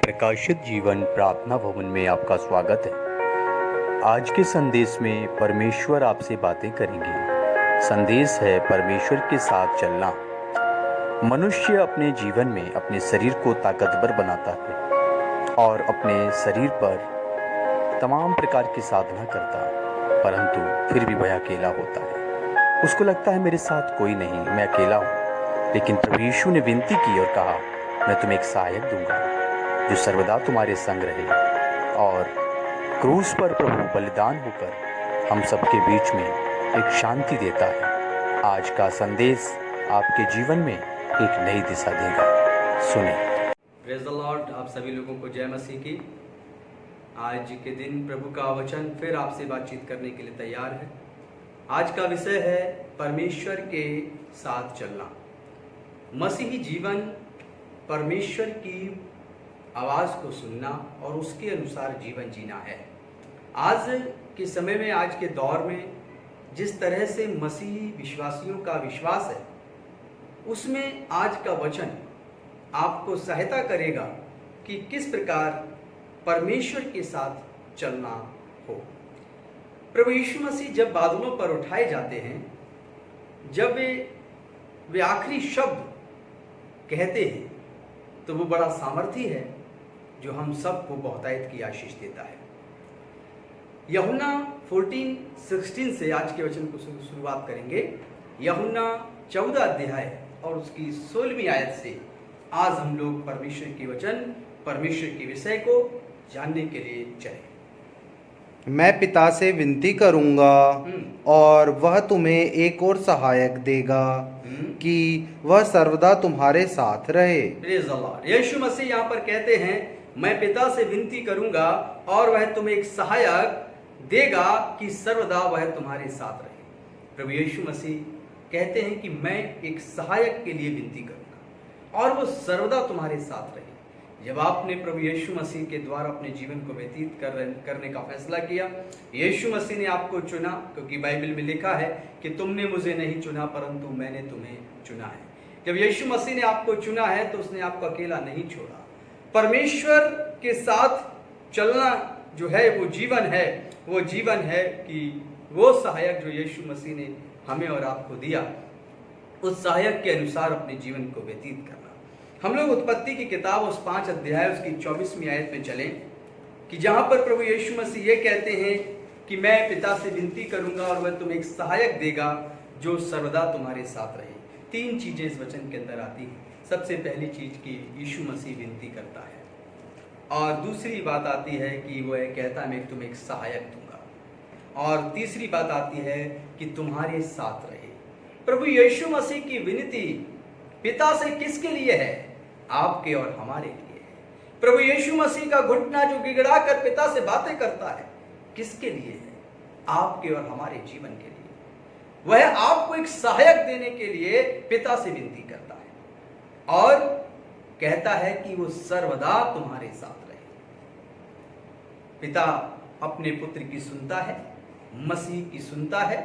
प्रकाशित जीवन प्रार्थना भवन में आपका स्वागत है। आज के संदेश में परमेश्वर आपसे बातें करेंगे। संदेश है परमेश्वर के साथ चलना। मनुष्य अपने जीवन में अपने शरीर को ताकतवर बनाता है और अपने शरीर पर तमाम प्रकार की साधना करता, परंतु फिर भी वह अकेला होता है। उसको लगता है मेरे साथ कोई नहीं, मैं अकेला हूँ। लेकिन प्रभु यीशु ने विनती की और कहा, मैं तुम्हें एक सहायक दूंगा जो सर्वदा तुम्हारे संग रहे। और क्रूस पर प्रभु बलिदान होकर हम सबके बीच में एक शांति देता है। आज का संदेश आपके जीवन में एक नई दिशा देगा। सुने। Praise the Lord. आप सभी लोगों को जय मसीह की। आज के दिन प्रभु का वचन फिर आपसे बातचीत करने के लिए तैयार है। आज का विषय है परमेश्वर के साथ चलना। मसीही जीवन परमेश्वर की आवाज़ को सुनना और उसके अनुसार जीवन जीना है। आज के समय में, आज के दौर में जिस तरह से मसीही विश्वासियों का विश्वास है, उसमें आज का वचन आपको सहायता करेगा कि किस प्रकार परमेश्वर के साथ चलना हो। प्रभु यीशु मसीह जब बादलों पर उठाए जाते हैं, जब वे आखिरी शब्द कहते हैं, तो वो बड़ा सामर्थी है जो हम सबको बहुतायत की आशीष देता है। यूहन्ना 14:16 से आज के वचन को शुरुआत करेंगे। यूहन्ना 14 अध्याय और उसकी 16वीं आयत से आज हम लोग परमेश्वर के वचन, परमेश्वर के विषय को जानने के लिए चले। मैं पिता से विनती करूंगा और वह तुम्हें एक और सहायक देगा कि वह सर्वदा तुम्हारे साथ रहे। Praise the lord. Yeshu Masih यहाँ पर कहते हैं, मैं पिता से विनती करूंगा और वह तुम्हें एक सहायक देगा कि सर्वदा वह तुम्हारे साथ रहे। प्रभु यीशु मसीह कहते हैं कि मैं एक सहायक के लिए विनती करूंगा और वो सर्वदा तुम्हारे साथ रहे। जब आपने प्रभु यीशु मसीह के द्वारा अपने जीवन को व्यतीत करने का फैसला किया, यीशु मसीह ने आपको चुना, क्योंकि बाइबल में लिखा है कि तुमने मुझे नहीं चुना परंतु मैंने तुम्हें चुना है। जब यीशु मसीह ने आपको चुना है तो उसने आपको अकेला नहीं छोड़ा। परमेश्वर के साथ चलना जो है वो जीवन है। वो जीवन है कि वो सहायक जो यीशु मसीह ने हमें और आपको दिया, उस सहायक के अनुसार अपने जीवन को व्यतीत करना। हम लोग उत्पत्ति की किताब उस 5 अध्याय उसकी 24वीं आयत में चलें कि जहां पर प्रभु यीशु मसीह ये कहते हैं कि मैं पिता से विनती करूंगा और वह तुम्हें एक सहायक देगा जो सर्वदा तुम्हारे साथ रहे। 3 चीजें इस वचन के अंदर आती हैं। सबसे पहली चीज कि यीशु मसीह विनती करता है, और दूसरी बात आती है कि वह कहता है मैं तुम्हें एक सहायक दूंगा, और तीसरी बात आती है कि तुम्हारे साथ रहे। प्रभु यीशु मसीह की विनती पिता से किसके लिए है? आपके और हमारे लिए है। प्रभु यीशु मसीह का घुटना जो गिड़गिड़ा कर पिता से बातें करता है, किसके लिए है? आपके और हमारे जीवन के लिए। वह आपको एक सहायक देने के लिए पिता से विनती करता है और कहता है कि वो सर्वदा तुम्हारे साथ रहे। पिता अपने पुत्र की सुनता है, मसीह की सुनता है,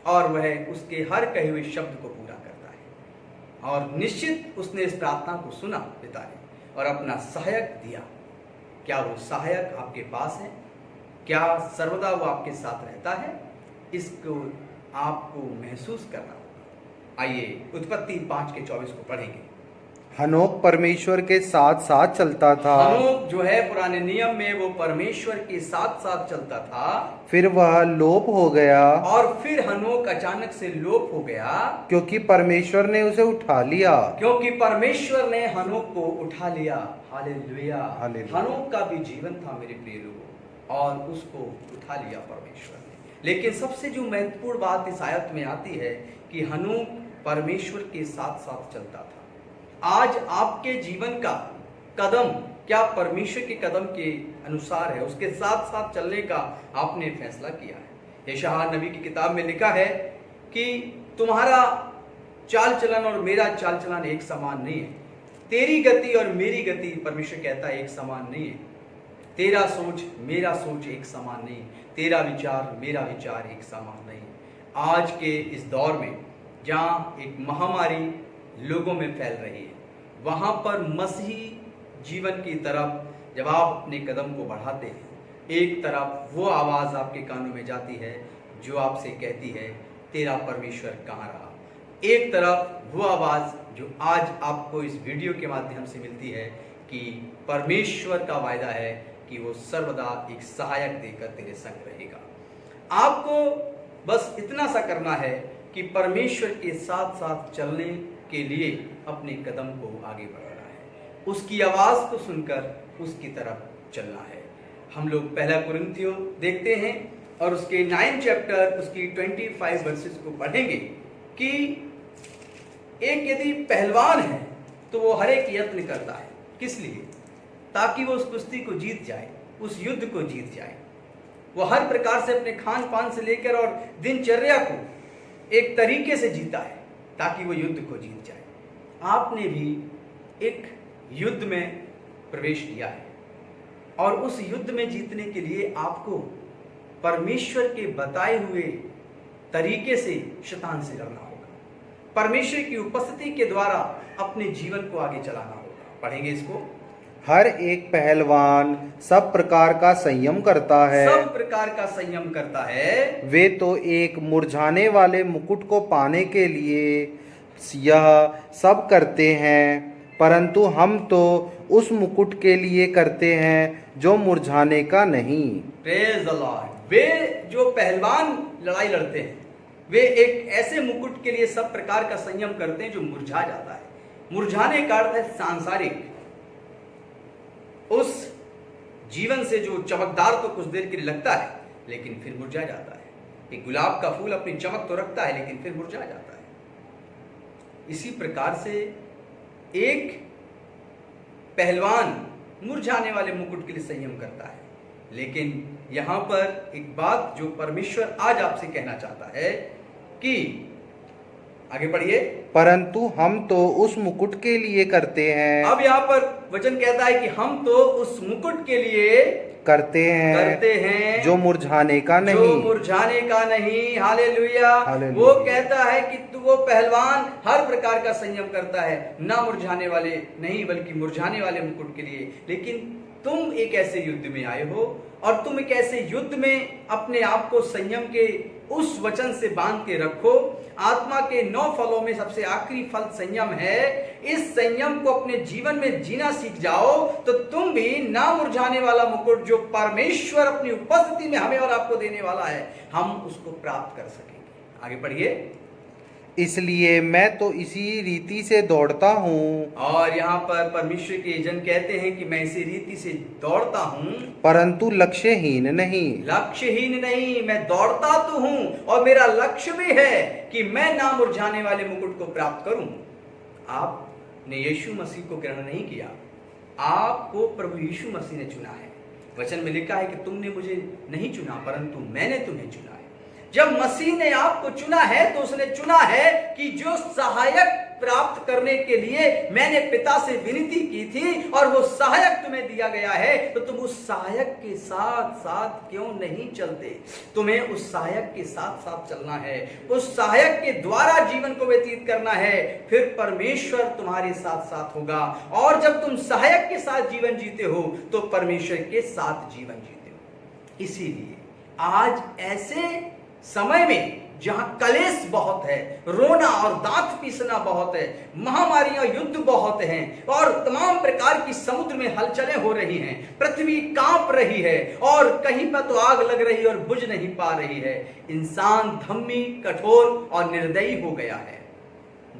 और वह उसके हर कहे हुए शब्द को पूरा करता है। और निश्चित उसने इस प्रार्थना को सुना पिता ने और अपना सहायक दिया। क्या वो सहायक आपके पास है? क्या सर्वदा वो आपके साथ रहता है? इसको आपको महसूस करना होगा। आइए उत्पत्ति 5:24 को पढ़ेंगे। हनोक परमेश्वर के साथ साथ चलता था। हनोक जो है पुराने नियम में वो परमेश्वर के साथ साथ चलता था। फिर वह लोप हो गया, और फिर हनोक अचानक से लोप हो गया, क्योंकि परमेश्वर ने उसे उठा लिया। क्योंकि परमेश्वर ने हनोक को उठा लिया। हालेलुया। हालेलुया। हनोक का भी जीवन था मेरे प्रिय लोगों, और उसको उठा लिया परमेश्वर ने। लेकिन सबसे जो महत्वपूर्ण बात इस आयत में आती है कि हनोक परमेश्वर के साथ साथ चलता था। आज आपके जीवन का कदम क्या परमेश्वर के कदम के अनुसार है? उसके साथ साथ चलने का आपने फैसला किया है। यशायाह नबी की किताब में लिखा है कि तुम्हारा चाल चलन और मेरा चाल चलन एक समान नहीं है। तेरी गति और मेरी गति, परमेश्वर कहता है, एक समान नहीं है। तेरा सोच मेरा सोच एक समान नहीं, तेरा विचार मेरा विचार एक समान नहीं। आज के इस दौर में जहाँ एक महामारी लोगों में फैल रही है, वहाँ पर मसीही जीवन की तरफ जब आप अपने कदम को बढ़ाते हैं, एक तरफ वो आवाज़ आपके कानों में जाती है जो आपसे कहती है तेरा परमेश्वर कहाँ रहा। एक तरफ वो आवाज़ जो आज आपको इस वीडियो के माध्यम से मिलती है कि परमेश्वर का वायदा है कि वो सर्वदा एक सहायक देकर तेरे संग रहेगा। आपको बस इतना सा करना है कि परमेश्वर के साथ साथ चलने के लिए अपने कदम को आगे बढ़ाना है, उसकी आवाज़ को सुनकर उसकी तरफ चलना है। हम लोग पहला कुरिन्थियों देखते हैं और उसके 9 चैप्टर उसकी 25 वर्सेस को पढ़ेंगे कि एक यदि पहलवान है तो वो हर एक यत्न करता है, किस लिए? ताकि वो उस कुश्ती को जीत जाए, उस युद्ध को जीत जाए। वो हर प्रकार से अपने खान पान से लेकर और दिनचर्या को एक तरीके से जीता है ताकि वो युद्ध को जीत जाए। आपने भी एक युद्ध में प्रवेश किया है और उस युद्ध में जीतने के लिए आपको परमेश्वर के बताए हुए तरीके से शैतान से लड़ना होगा। परमेश्वर की उपस्थिति के द्वारा अपने जीवन को आगे चलाना होगा। पढ़ेंगे इसको। हर एक पहलवान सब प्रकार का संयम करता है। सब प्रकार का संयम करता है। वे तो एक मुरझाने वाले मुकुट को पाने के लिए यह सब करते हैं, परंतु हम तो उस मुकुट के लिए करते हैं जो मुरझाने का नहीं। Praise the Lord. वे जो पहलवान लड़ाई लड़ते हैं वे एक ऐसे मुकुट के लिए सब प्रकार का संयम करते हैं जो मुरझा जाता है। मुरझाने का अर्थ है सांसारिक, उस जीवन से जो चमकदार तो कुछ देर के लिए लगता है लेकिन फिर मुरझा जाता है। एक गुलाब का फूल अपनी चमक तो रखता है लेकिन फिर मुरझा जाता है। इसी प्रकार से एक पहलवान मुरझाने वाले मुकुट के लिए संयम करता है। लेकिन यहां पर एक बात जो परमेश्वर आज आपसे कहना चाहता है कि आगे पढ़िए। परंतु हम तो उस मुकुट के लिए करते हैं। अब यहाँ पर वचन कहता है कि हम तो उस मुकुट के लिए करते हैं जो मुरझाने का नहीं। जो मुरझाने का नहीं। हालेलुया। हालेलुया। वो कहता है कि तू वो पहलवान हर प्रकार का संयम करता है, ना मुरझाने वाले नहीं बल्कि मुरझाने वाले मुकुट के लिए। लेकिन तुम एक ऐसे युद्ध में आए हो और तुम एक ऐसे युद्ध में अपने आप को संयम के उस वचन से बांध के रखो। आत्मा के 9 फलों में सबसे आखिरी फल संयम है। इस संयम को अपने जीवन में जीना सीख जाओ तो तुम भी ना मुरझाने वाला मुकुट जो परमेश्वर अपनी उपस्थिति में हमें और आपको देने वाला है, हम उसको प्राप्त कर सकेंगे। आगे पढ़िए। इसलिए मैं तो इसी रीति से दौड़ता हूँ। और यहाँ पर परमेश्वर के जन कहते हैं कि मैं इसी रीति से दौड़ता हूँ, परंतु लक्ष्यहीन नहीं। लक्ष्यहीन नहीं, मैं दौड़ता तो हूँ और मेरा लक्ष्य भी है कि मैं ना मुरझाने वाले मुकुट को प्राप्त करूं। आपने यीशु मसीह को ग्रहण नहीं किया, आपको प्रभु यीशु मसीह ने चुना है। वचन में लिखा है कि तुमने मुझे नहीं चुना परंतु मैंने तुम्हें चुना है। जब मसीह ने आपको चुना है तो उसने चुना है कि जो सहायक प्राप्त करने के लिए मैंने पिता से विनती की थी और वो सहायक तुम्हें दिया गया है, तो तुम उस सहायक के साथ साथ क्यों नहीं चलते? तुम्हें उस सहायक के साथ साथ चलना है, उस सहायक के द्वारा जीवन को व्यतीत करना है, फिर परमेश्वर तुम्हारे साथ साथ होगा। और जब तुम सहायक के साथ जीवन जीते हो तो परमेश्वर के साथ जीवन जीते हो। इसीलिए आज ऐसे समय में जहां कलेश बहुत है, रोना और दांत पीसना बहुत है, महामारियां युद्ध बहुत हैं और तमाम प्रकार की समुद्र में हलचलें हो रही हैं, पृथ्वी कांप रही है और कहीं पर तो आग लग रही है और बुझ नहीं पा रही है। इंसान धम्मी, कठोर और निर्दयी हो गया है।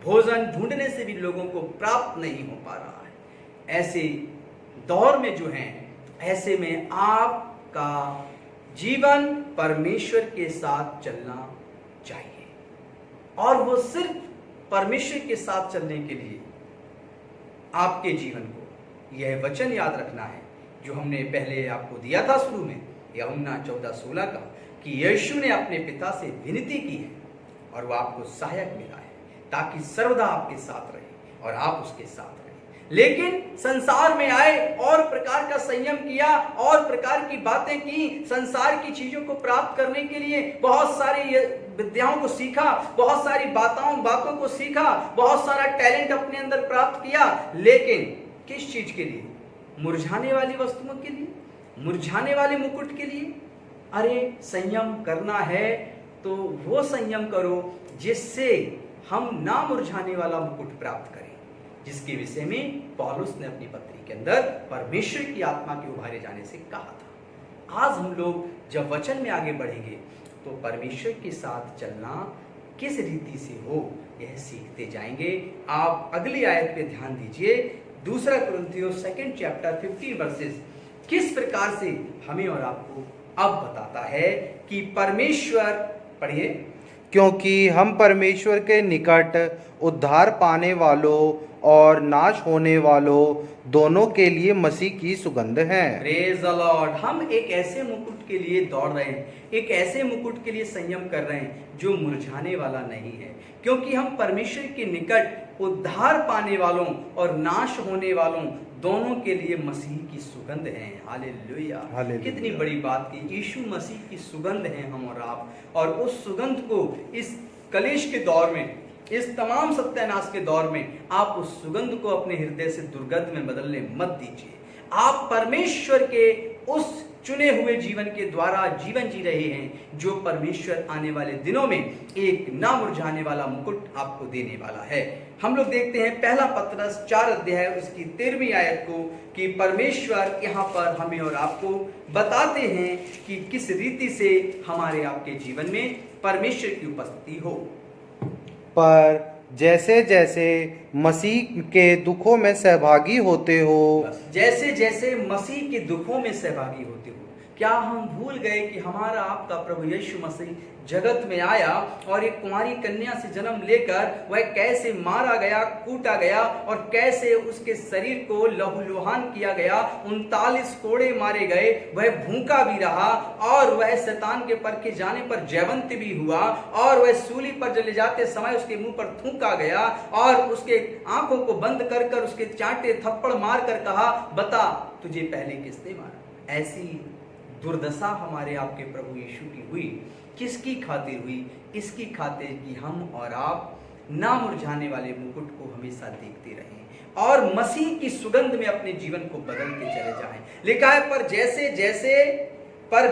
भोजन ढूंढने से भी लोगों को प्राप्त नहीं हो पा रहा है। ऐसे दौर में जो है, ऐसे में आपका जीवन परमेश्वर के साथ चलना चाहिए। और वो सिर्फ परमेश्वर के साथ चलने के लिए आपके जीवन को यह वचन याद रखना है जो हमने पहले आपको दिया था शुरू में, यूहन्ना 14:16 का, कि यीशु ने अपने पिता से विनती की है और वो आपको सहायक मिला है ताकि सर्वदा आपके साथ रहे और आप उसके साथ रहे। लेकिन संसार में आए और प्रकार का संयम किया और प्रकार की बातें की, संसार की चीजों को प्राप्त करने के लिए बहुत सारी विद्याओं को सीखा, बहुत सारी बातों को सीखा, बहुत सारा टैलेंट अपने अंदर प्राप्त किया। लेकिन किस चीज के लिए? मुरझाने वाली वस्तुओं के लिए, मुरझाने वाले मुकुट के लिए? अरे संयम करना है तो वो संयम करो जिससे हम ना मुरझाने वाला मुकुट प्राप्त करें, जिसके विषय में पौलुस ने अपनी पत्री के अंदर परमेश्वर की आत्मा के उभारे जाने से कहा था। आज हम लोग जब वचन में आगे बढ़ेंगे तो परमेश्वर के साथ चलना किस रीति से हो यह सीखते जाएंगे। आप अगली आयत पे ध्यान दीजिए, 2 कुरिन्थियों 2 चैप्टर 15 वर्सेस किस प्रकार से हमें और आपको अब बताता है कि परमेश्वर, पढ़िए, क्योंकि हम परमेश्वर के निकट उद्धार पाने वालों और नाश होने वालों दोनों के लिए मसीह की सुगंध हैं। Praise the Lord. हम एक ऐसे मुकुट के लिए दौड़ रहे हैं, एक ऐसे मुकुट के लिए संयम कर रहे हैं जो मुरझाने वाला नहीं है, क्योंकि हम परमेश्वर के निकट उद्धार पाने वालों और नाश होने वालों दोनों के लिए मसीह की सुगंध है। हालेलुया। कितनी बड़ी बात की, यीशु मसीह की सुगंध है हम और आप, और उस सुगंध को इस कलेश के दौर में, इस तमाम सत्यानाश के दौर में आप उस सुगंध को अपने हृदय से दुर्गंध में बदलने मत दीजिए। आप परमेश्वर के उस चुने हुए जीवन के द्वारा जीवन जी रहे हैं जो परमेश्वर आने वाले दिनों में एक ना मुरझाने वाला मुकुट आपको देने वाला है। हम लोग देखते हैं पहला पतरस 4 अध्याय उसकी 13वीं आयत को कि परमेश्वर यहाँ पर हमें और आपको बताते हैं कि किस रीति से हमारे आपके जीवन में परमेश्वर की उपस्थिति हो। पर जैसे जैसे मसीह के दुखों में सहभागी होते हो, जैसे जैसे मसीह के दुखों में सहभागी होते हो। क्या हम भूल गए कि हमारा आपका प्रभु यीशु मसीह जगत में आया और एक कुंवारी कन्या से जन्म लेकर वह कैसे मारा गया, कूटा गया और कैसे उसके शरीर को लहूलुहान किया गया, 39 कोड़े मारे गए, वह भूखा भी रहा और वह शैतान के परखे जाने पर जयवंत भी हुआ और वह सूली पर जले जाते समय उसके मुंह पर थूका गया और उसके आंखों को बंद कर कर उसके चांटे थप्पड़ मार कर कहा, बता तुझे पहले किसने मारा। ऐसी दुर्दशा हमारे आपके प्रभु यीशु की हुई। किसकी खातिर हुई? इसकी खातिर कि हम और आप ना मुरझाने वाले मुकुट को हमेशा देखते रहें और मसीह की सुगंध में अपने जीवन को बदलते चले जाएं। लिखा है पर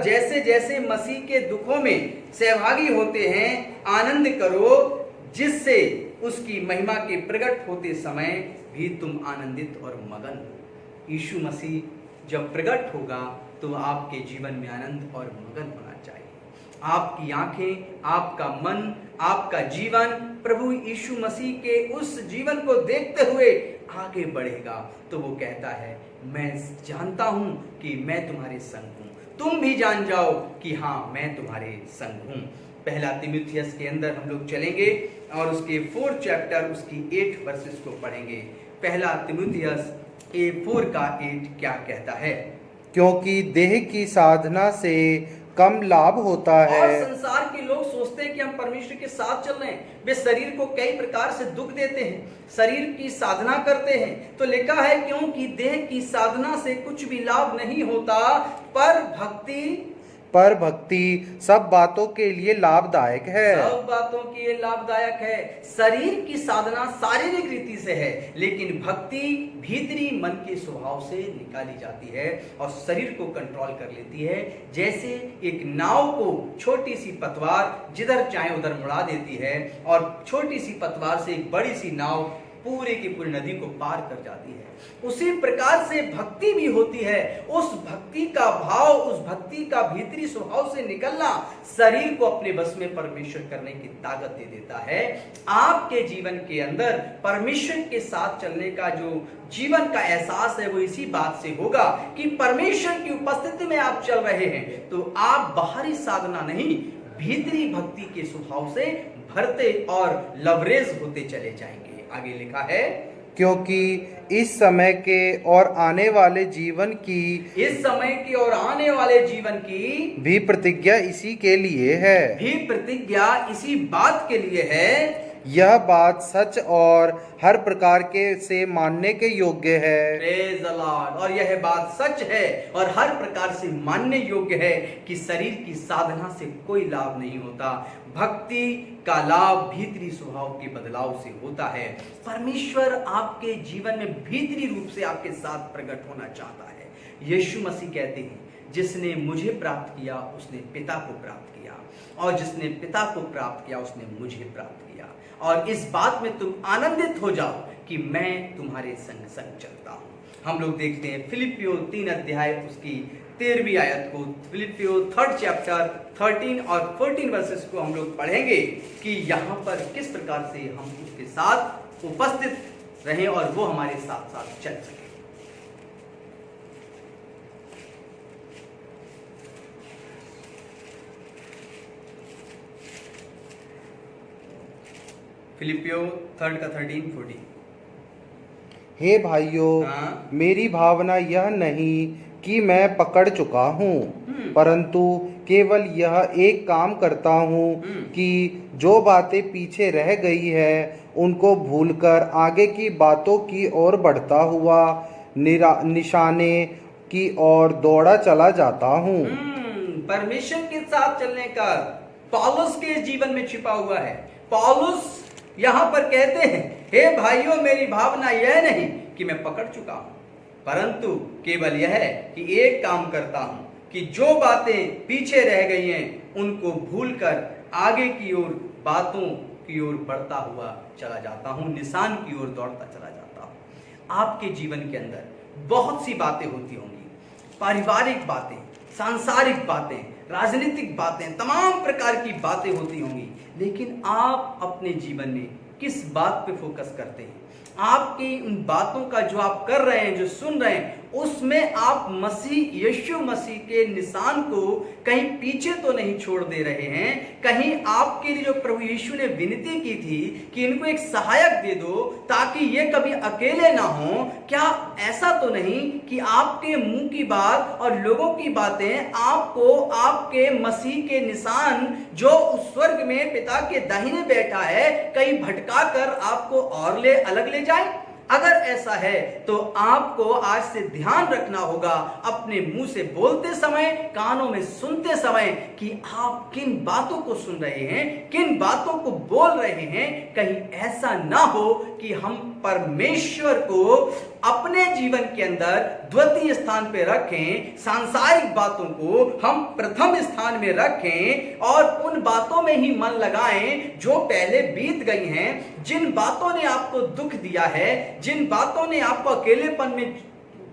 जैसे जैसे मसीह के दुखों में सहभागी होते हैं आनंद करो, जिससे उसकी महिमा के प्रकट होते समय भी तुम आनंदित और मगन हो। यीशु मसीह जब प्रकट होगा तो आपके जीवन में आनंद और मगन होना चाहिए। आपकी आंखें, आपका मन, आपका जीवन प्रभु यीशु मसीह के उस जीवन को देखते हुए आगे बढ़ेगा। तो वो कहता है मैं जानता हूं कि मैं तुम्हारे संग हूं, तुम भी जान जाओ कि हाँ मैं तुम्हारे संग हूं। पहला तीमुथियुस के अंदर हम लोग चलेंगे और उसके 4 चैप्टर उसकी 8 वर्सेस को पढ़ेंगे। पहला तीमुथियुस 4:8 क्या कहता है? क्योंकि देह की साधना से कम लाभ होता है। और संसार के लोग सोचते हैं कि हम परमेश्वर के साथ चल रहे हैं, वे शरीर को कई प्रकार से दुख देते हैं, शरीर की साधना करते हैं। तो लिखा है क्योंकि देह की साधना से कुछ भी लाभ नहीं होता, पर भक्ति सब बातों के लिए लाभदायक है। सब बातों के लिए लाभदायक है। शरीर की साधना शारीरिक रीति से है, लेकिन भक्ति भीतरी मन के स्वभाव से निकाली जाती है और शरीर को कंट्रोल कर लेती है। जैसे एक नाव को छोटी सी पतवार जिधर चाहे उधर मुड़ा देती है और छोटी सी पतवार से एक बड़ी सी नाव पूरी की पूरी नदी को पार कर जाती है, उसी प्रकार से भक्ति भी होती है। उस भक्ति का भाव, उस भक्ति का भीतरी स्वभाव से निकलना शरीर को अपने बस में परमेश्वर करने की ताकत दे देता है। आपके जीवन के अंदर परमेश्वर के साथ चलने का जो जीवन का एहसास है वो इसी बात से होगा कि परमेश्वर की उपस्थिति में आप चल रहे हैं तो आप बाहरी साधना नहीं, भीतरी भक्ति के स्वभाव से भरते और लवरेज होते चले जाएंगे। आगे लिखा है क्योंकि इस समय के और आने वाले जीवन की भी प्रतिज्ञा इसी के लिए है। भी प्रतिज्ञा इसी बात के लिए है यह बात सच और हर प्रकार के से मानने के योग्य है। Praise the Lord. और यह बात सच है और हर प्रकार से मानने योग्य है कि शरीर की साधना से कोई लाभ नहीं होता। भक्ति का लाभ भीतरी स्वभाव के बदलाव से होता है। परमेश्वर आपके जीवन में भीतरी रूप से आपके साथ प्रकट होना चाहता है। यीशु मसीह कहते हैं, जिसने मुझे प्राप्त किया उसने पिता को प्राप्त किया, और जिसने पिता को प्राप्त किया उसने मुझे प्राप्त किया। और इस बात में तुम आनंदित हो जाओ कि मैं तुम्हारे संग संग चलता हूं। हम लोग देखते हैं फिलिपियो 3 अध्याय उसकी 13वीं आयत को। फिलिपियो 3rd चैप्टर 13 और 14 वर्सेस को हम लोग पढ़ेंगे कि यहाँ पर किस प्रकार से हम उसके साथ उपस्थित रहें और वो हमारे साथ साथ चल सके। फिलिपियो 3 का 13-14। हे भाइयों, हाँ। मेरी भावना यह नहीं कि मैं पकड़ चुका हूँ, परंतु केवल यह एक काम करता हूँ कि जो बातें पीछे रह गई है उनको भूलकर आगे की बातों की ओर बढ़ता हुआ निशाने की ओर दौड़ा चला जाता हूँ। परमेश्वर के साथ चलने का पौलुस के जीवन में छिपा हुआ है। पौलुस यहाँ पर कहते हैं, हे भाइयों, मेरी भावना यह नहीं कि मैं पकड़ चुका हूं, परंतु केवल यह है कि एक काम करता हूं कि जो बातें पीछे रह गई हैं उनको भूलकर आगे की ओर बातों की ओर बढ़ता हुआ चला जाता हूं, निशान की ओर दौड़ता चला जाता हूं। आपके जीवन के अंदर बहुत सी बातें होती होंगी, पारिवारिक बातें, सांसारिक बातें, राजनीतिक बातें, तमाम प्रकार की बातें होती होंगी, लेकिन आप अपने जीवन में किस बात पे फोकस करते हैं? आपकी उन बातों का जो आप कर रहे हैं, जो सुन रहे हैं, उसमें आप मसीह यीशु मसीह के निशान को कहीं पीछे तो नहीं छोड़ दे रहे हैं? कहीं आपके लिए जो प्रभु यीशु ने विनती की थी कि इनको एक सहायक दे दो ताकि ये कभी अकेले ना हो, क्या ऐसा तो नहीं कि आपके मुंह की बात और लोगों की बातें आपको आपके मसीह के निशान जो उस स्वर्ग में पिता के दाहिने बैठा है कहीं भटका कर आपको और अलग ले जाए? अगर ऐसा है तो आपको आज से ध्यान रखना होगा अपने मुंह से बोलते समय, कानों में सुनते समय, कि आप किन बातों को सुन रहे हैं, किन बातों को बोल रहे हैं। कहीं ऐसा ना हो कि हम परमेश्वर को अपने जीवन के अंदर द्वितीय स्थान पे रखें, सांसारिक बातों को हम प्रथम स्थान में रखें और उन बातों में ही मन लगाएं जो पहले बीत गई हैं। जिन बातों ने आपको दुख दिया है, जिन बातों ने आपको अकेलेपन में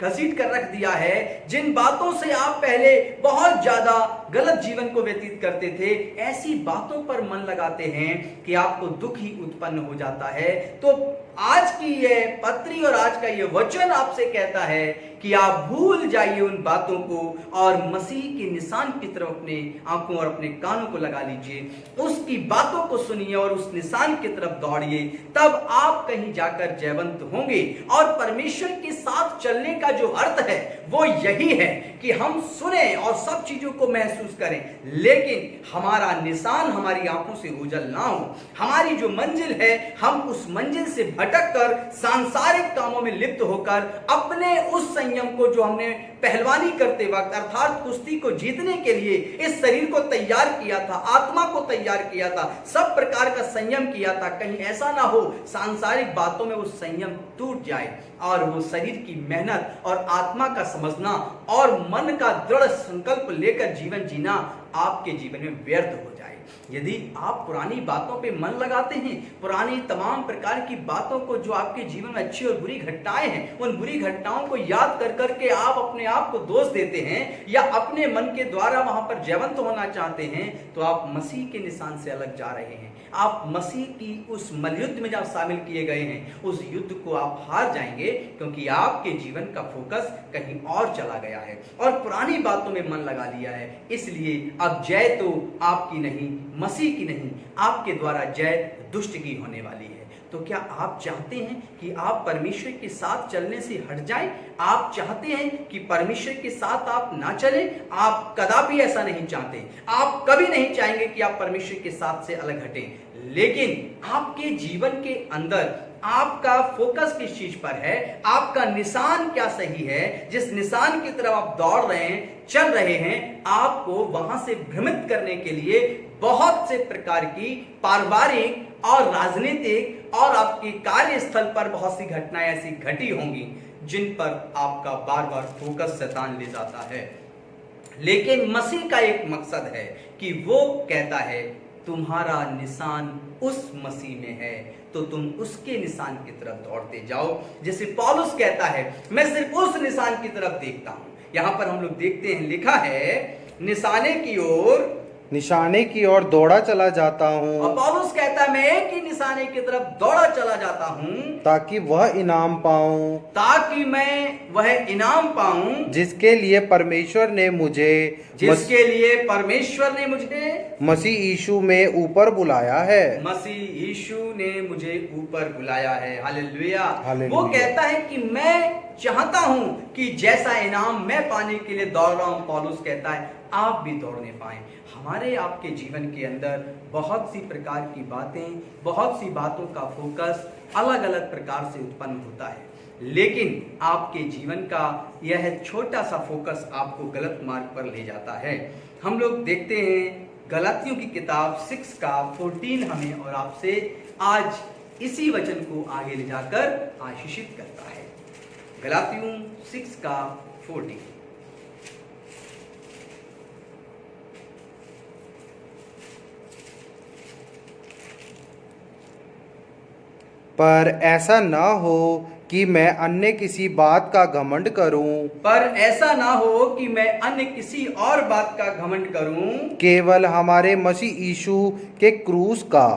घसीट कर रख दिया है, जिन बातों से आप पहले बहुत ज्यादा गलत जीवन को व्यतीत करते थे, ऐसी बातों पर मन लगाते हैं कि आपको दुख ही उत्पन्न हो जाता है। तो आज की यह पत्री और आज का यह वचन आपसे कहता है कि आप भूल जाइए उन बातों को और मसीह के निशान की तरफ अपने आंखों और अपने कानों को लगा लीजिए, उसकी बातों को सुनिए और उस निशान की तरफ दौड़िए। तब आप कहीं जाकर जयवंत होंगे। और परमेश्वर के साथ चलने का जो अर्थ है वो यही है कि हम सुने और सब चीजों को महसूस करें, लेकिन हमारा निशान हमारी आंखों से ओझल ना हो। हमारी जो मंजिल है, हम उस मंजिल से भटक कर सांसारिक कामों में लिप्त होकर अपने उस संयम को जो हमने पहलवानी करते वक्त अर्थात कुश्ती को जीतने के लिए इस शरीर को तैयार किया था, आत्मा को तैयार किया था, सब प्रकार का संयम किया था, कहीं ऐसा ना हो सांसारिक बातों में वो संयम टूट जाए और वो शरीर की मेहनत और आत्मा का समझना और मन का दृढ़ संकल्प लेकर जीवन जीना आपके जीवन में व्यर्थ हो जाए। यदि आप पुरानी बातों पे मन लगाते हैं, पुरानी तमाम प्रकार की बातों को जो आपके जीवन में अच्छी और बुरी घटनाएं हैं, उन बुरी घटनाओं को याद कर करके आप अपने आप को दोष देते हैं या अपने मन के द्वारा वहां पर जयवंत होना चाहते हैं, तो आप मसीह के निशान से अलग जा रहे हैं। आप मसीह की उस मलयुद्ध में जब शामिल किए गए हैं, उस युद्ध को आप हार जाएंगे, क्योंकि आपके जीवन का फोकस कहीं और चला गया है और पुरानी बातों में मन लगा लिया है। इसलिए अब जय तो आपकी नहीं, मसीह की नहीं, आपके द्वारा जय दुष्ट की होने वाली है। तो क्या आप चाहते हैं कि आप परमेश्वर के साथ चलने से हट जाएं? आप चाहते हैं कि परमेश्वर के साथ आप ना चलें? आप कदापि ऐसा नहीं चाहते। आप कभी नहीं चाहेंगे कि आप परमेश्वर के साथ से अलग हटें। लेकिन आपके जीवन के अंदर आपका फोकस किस चीज पर है, आपका निशान क्या सही है, जिस निशान की तरफ आप दौड़ रहे हैं, चल रहे हैं, आपको वहां से भ्रमित करने के लिए बहुत से प्रकार की पारिवारिक और राजनीतिक और आपके कार्यस्थल पर बहुत सी घटनाएं ऐसी घटी होंगी जिन पर आपका बार बार फोकस शैतान ले जाता है। लेकिन मसीह का एक मकसद है कि वो कहता है तुम्हारा निशान उस मसीह में है, तो तुम उसके निशान की तरफ दौड़ते जाओ। जैसे पौलुस कहता है मैं सिर्फ उस निशान की तरफ देखता हूं। यहां पर हम लोग देखते हैं लिखा है निशाने की ओर दौड़ा चला जाता हूँ, और पौलुस कहता है मैं एक ही निशाने की तरफ दौड़ा चला जाता हूं ताकि वह इनाम पाऊं, ताकि मैं वह इनाम पाऊं जिसके लिए परमेश्वर ने मुझे मसीह यीशु में ऊपर बुलाया है। मसीह यीशु ने मुझे ऊपर बुलाया है। हालेलुया। हालेलुया। वो कहता है कि मैं चाहता हूं कि जैसा इनाम मैं पाने के लिए दौड़ रहा हूं, पौलुस कहता है आप भी दौड़ने पाए। हमारे आपके जीवन के अंदर बहुत सी प्रकार की बातें, बहुत सी बातों का फोकस अलग अलग प्रकार से उत्पन्न होता है, लेकिन आपके जीवन का यह छोटा सा फोकस आपको गलत मार्ग पर ले जाता है। हम लोग देखते हैं गलातियों की किताब 6 का 14 हमें और आपसे आज इसी वचन को आगे ले जाकर आशीषित करता है। गलातियों 6 का 14। पर ऐसा न हो कि मैं अन्य किसी बात का घमंड करूं, और बात का घमंड करूं, केवल हमारे मसीह यीशु के क्रूस का,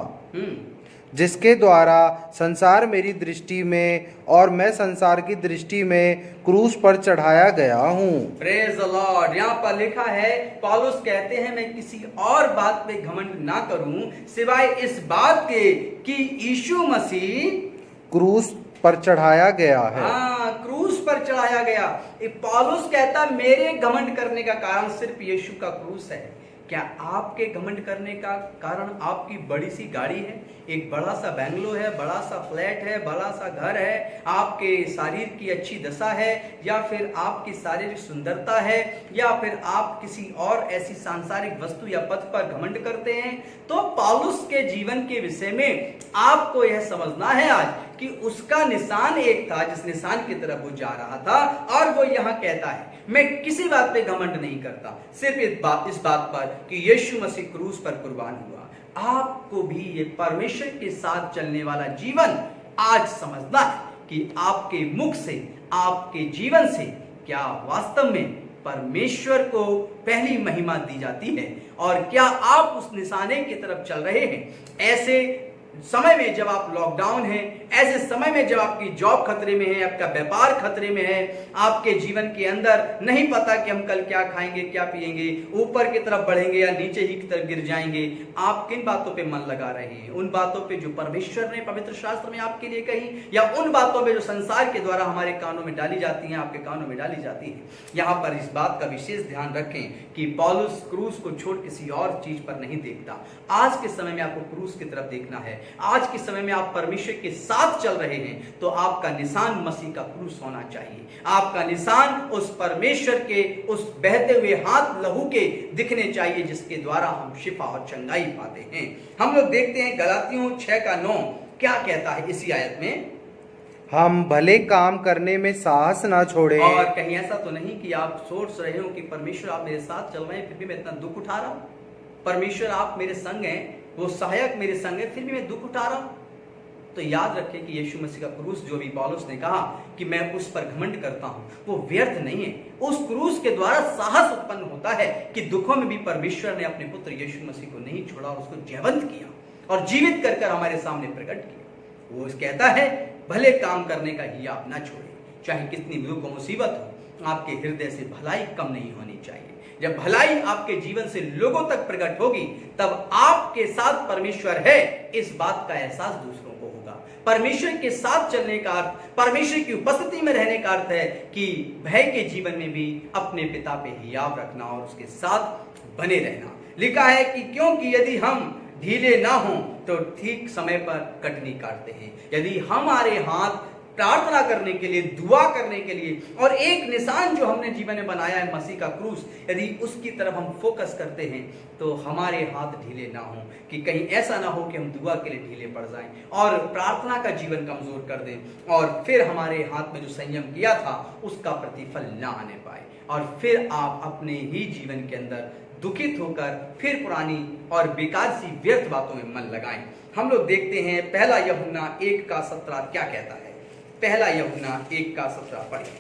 जिसके द्वारा संसार मेरी दृष्टि में और मैं संसार की दृष्टि में क्रूस पर चढ़ाया गया हूँ। Praise the Lord. यहाँ पर लिखा है, पौलुस कहते हैं मैं किसी और बात पे घमंड ना करूं सिवाय इस बात के कि यीशु मसीह क्रूस पर चढ़ाया गया है। हाँ, क्रूस पर चढ़ाया गया। पौलुस कहता मेरे घमंड करने का कारण सिर्फ यीशु का क्रूस है। क्या आपके घमंड करने का कारण आपकी बड़ी सी गाड़ी है, एक बड़ा सा बंगलो है, बड़ा सा फ्लैट है, बड़ा सा घर है, आपके शरीर की अच्छी दशा है, या फिर आपकी शारीरिक सुंदरता है, या फिर आप किसी और ऐसी सांसारिक वस्तु या पद पर घमंड करते हैं? तो पौलुस के जीवन के विषय में आपको यह समझना है आज कि उसका निशान एक था जिस निशान की तरफ वो जा रहा था, और वो यहाँ कहता है मैं किसी बात पे घमंड नहीं करता, सिर्फ इस बात पर कि यीशु मसीह क्रूस पर कुर्बान हुआ। आपको भी ये परमेश्वर के साथ चलने वाला जीवन आज समझना है कि आपके मुख से, आपके जीवन से क्या वास्तव में परमेश्वर को पहली महिमा दी जाती है, और क्या आप उस निशाने की तरफ चल रहे हैं। ऐसे समय में जब आप लॉकडाउन है, ऐसे समय में जब आपकी जॉब खतरे में है, आपका व्यापार खतरे में है, आपके जीवन के अंदर नहीं पता कि हम कल क्या खाएंगे, क्या पिएंगे, ऊपर की तरफ बढ़ेंगे या नीचे ही की तरफ गिर जाएंगे, आप किन बातों पे मन लगा रहे हैं? उन बातों पे जो परमेश्वर ने पवित्र शास्त्र में आपके लिए कही, या उन बातों पे जो संसार के द्वारा हमारे कानों में डाली जाती हैं, आपके कानों में डाली जाती है? यहाँ पर इस बात का विशेष ध्यान रखें कि पौलुस क्रूस को छोड़ किसी और चीज पर नहीं देखता। आज के समय में आपको क्रूस की तरफ देखना है। आज के समय में आप परमेश्वर के साथ चल रहे हैं तो आपका निशान मसीह का क्रूस होना चाहिए। आपका निशान उस परमेश्वर के उस बहते हुए हाथ लहू के दिखने चाहिए जिसके द्वारा हम शिफा और चंगाई पाते हैं। हम लोग देखते हैं गलातियों 6 का 9 क्या कहता है इसी आयत में, हम भले काम करने में साहस ना छोड़े। और कहीं ऐसा तो नहीं कि आप सोच रहे हो कि परमेश्वर आप मेरे साथ चल रहे हैं फिर भी मैं इतना दुख उठा रहा हूं, परमेश्वर आप मेरे संग हैं, वो सहायक मेरे संग है, फिर भी मैं दुख उठा रहा हूं। तो याद रखें कि यीशु मसीह का क्रूस, जो भी पौलुस ने कहा कि मैं उस पर घमंड करता हूं, वो व्यर्थ नहीं है। उस क्रूस के द्वारा साहस उत्पन्न होता है कि दुखों में भी परमेश्वर ने अपने पुत्र यीशु मसीह को नहीं छोड़ा, उसको जीवंत किया और जीवित कर हमारे सामने प्रकट किया। वो कहता है भले काम करने का ही आप ना छोड़ें, चाहे कितनी दुख मुसीबत हो, आपके हृदय से भलाई कम नहीं होनी चाहिए। जब भलाई आपके जीवन से लोगों तक प्रकट होगी तब आपके साथ परमेश्वर है, इस बात का एहसास दूसरों को होगा। परमेश्वर के साथ चलने का अर्थ, परमेश्वर की उपस्थिति में रहने का अर्थ है कि भय के जीवन में भी अपने पिता पे हियाव रखना और उसके साथ बने रहना। लिखा है कि क्योंकि यदि हम ढीले ना हो तो ठीक समय पर कटनी काटते हैं। यदि हमारे हाथ प्रार्थना करने के लिए, दुआ करने के लिए और एक निशान जो हमने जीवन में बनाया है मसीह का क्रूस, यदि उसकी तरफ हम फोकस करते हैं तो हमारे हाथ ढीले ना हो, कि कहीं ऐसा ना हो कि हम दुआ के लिए ढीले पड़ जाएं और प्रार्थना का जीवन कमजोर कर दें और फिर हमारे हाथ में जो संयम किया था उसका प्रतिफल ना आने पाए और फिर आप अपने ही जीवन के अंदर दुखित होकर फिर पुरानी और बेकार सी व्यर्थ बातों में मन लगाएं। हम लोग देखते हैं पहला यूहन्ना 1:17 क्या कहता है। पहला यूहन्ना 1:17 पढ़िए।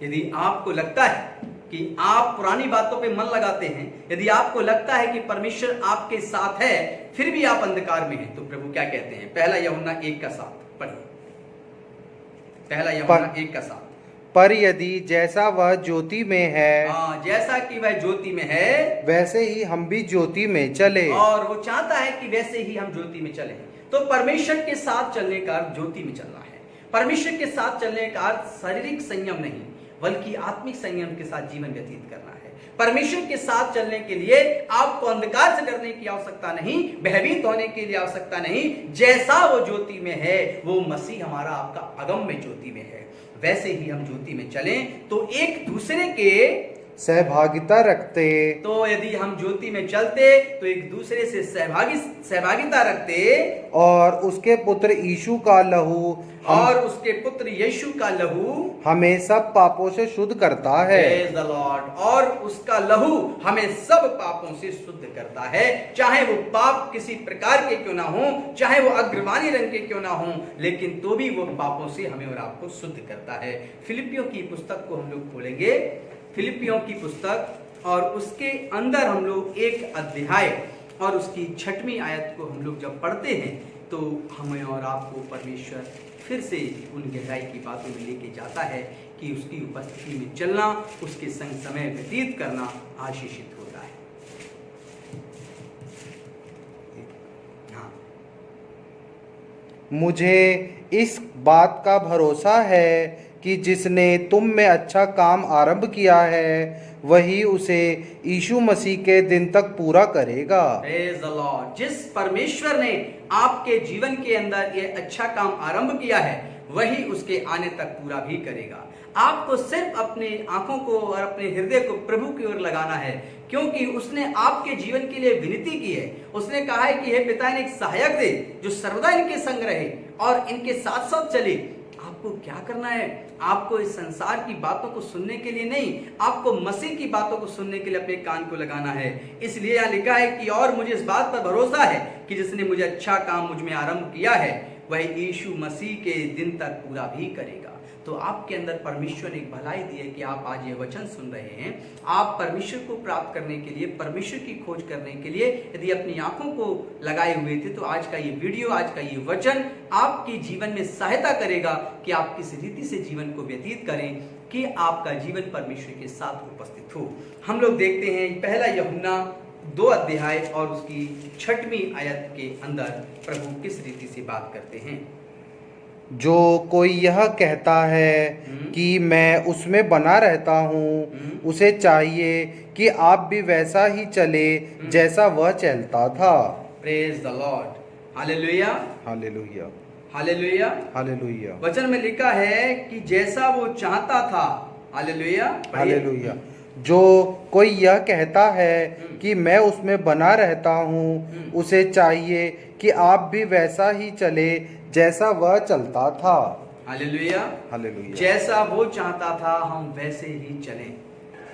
यदि आपको लगता है कि आप पुरानी बातों पे मन लगाते हैं, यदि आपको लगता है कि परमेश्वर आपके साथ है फिर भी आप अंधकार में हैं, तो प्रभु क्या कहते हैं। पहला यूहन्ना 1:7 पढ़िए। पहला यूहन्ना 1:7। पर यदि जैसा वह ज्योति में है, जैसा कि वह ज्योति में है वैसे ही हम भी ज्योति में चले। और वो चाहता है कि वैसे ही हम ज्योति में चले। तो परमेश्वर के साथ चलने का अर्थ ज्योति में चलना है। परमेश्वर के साथ चलने का अर्थ शारीरिक संयम नहीं बल्कि आत्मिक संयम के साथ जीवन व्यतीत करना है। परमेश्वर के साथ चलने के लिए आपको अंधकार से डरने की आवश्यकता नहीं, भयभीत होने के लिए आवश्यकता नहीं। जैसा वो ज्योति में है, वो मसीह हमारा आपका अगम में ज्योति में है, वैसे ही हम ज्योति में चलें तो एक दूसरे के सहभागिता रखते। तो यदि हम ज्योति में चलते तो एक दूसरे से सहभागिता रखते और उसके पुत्र यीशु का लहू और उसके पुत्र यीशु का लहू हमें सब पापों से शुद्ध करता है। Praise the Lord। और उसका लहू हमें सब पापों से शुद्ध करता है, चाहे वो पाप किसी प्रकार के क्यों ना हो, चाहे वो अग्रवानी रंग के क्यों ना हो, लेकिन तो भी वो पापों से हमें और आपको शुद्ध करता है। फिलिपियों की पुस्तक को हम लोग खोलेंगे, फिलिपियों की पुस्तक, और उसके अंदर हम लोग एक अध्याय और उसकी 6वीं आयत को हम लोग जब पढ़ते हैं तो हमें और आपको परमेश्वर फिर से उन गहराई की बातों में लेके जाता है कि उसकी उपस्थिति में चलना, उसके संग समय व्यतीत करना आशीषित होता है। हाँ। मुझे इस बात का भरोसा है कि जिसने तुम में अच्छा काम आरंभ किया है वही उसे यीशु मसीह के दिन तक पूरा करेगा। Praise the Lord। जिस परमेश्वर ने आपके जीवन के अंदर ये अच्छा काम आरंभ किया है वही उसके आने तक पूरा भी करेगा। आपको सिर्फ अपने आंखों को और अपने हृदय को प्रभु की ओर लगाना है, क्योंकि उसने आपके जीवन के लिए विनती की है। उसने कहा है कि हे पिता, इन्हें एक सहायक दे जो सर्वदा इनके संग रहे और इनके साथ साथ चले। आपको क्या करना है? आपको इस संसार की बातों को सुनने के लिए नहीं, आपको मसीह की बातों को सुनने के लिए अपने कान को लगाना है। इसलिए यहाँ लिखा है कि और मुझे इस बात पर भरोसा है कि जिसने मुझे अच्छा काम मुझ में आरंभ किया है वह यीशु मसीह के दिन तक पूरा भी करेगा। तो आपके अंदर परमेश्वर ने एक भलाई दी है कि आप आज ये वचन सुन रहे हैं। आप परमेश्वर को प्राप्त करने के लिए, परमेश्वर की खोज करने के लिए यदि अपनी आंखों को लगाए हुए थे तो आज का ये वीडियो, आज का ये वचन आपके जीवन में सहायता करेगा कि आप किस रीति से जीवन को व्यतीत करें कि आपका जीवन परमेश्वर के साथ उपस्थित हो। हम लोग देखते हैं पहला यूहन्ना 2 अध्याय और उसकी 6वीं आयत के अंदर प्रभु किस रीति से बात करते हैं। जो कोई यह कहता है कि मैं उसमें बना रहता हूँ, उसे चाहिए कि आप भी वैसा ही चले जैसा वह चलता था। Praise the Lord. Hallelujah, hallelujah, hallelujah, hallelujah. वचन में लिखा है कि जैसा वो चाहता था। Hallelujah, hallelujah. जो कोई यह कहता है कि मैं उसमें बना रहता हूँ, उसे चाहिए कि आप भी वैसा ही चले जैसा वह चलता था। Hallelujah, hallelujah. जैसा वो चाहता था हम वैसे ही चलें,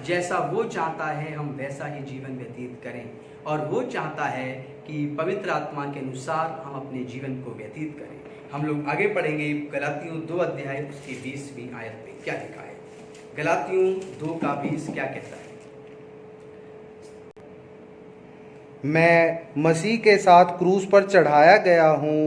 जैसा वो चाहता है हम वैसा ही जीवन व्यतीत करें, और वो चाहता है कि पवित्र आत्मा के अनुसार हम अपने जीवन को व्यतीत करें। हम लोग आगे पढ़ेंगे गलातियों 2 अध्याय उसकी 20वीं आयत में क्या लिखा है। गलातियों 2:20 क्या कहता है? मैं मसीह के साथ क्रूस पर चढ़ाया गया हूँ,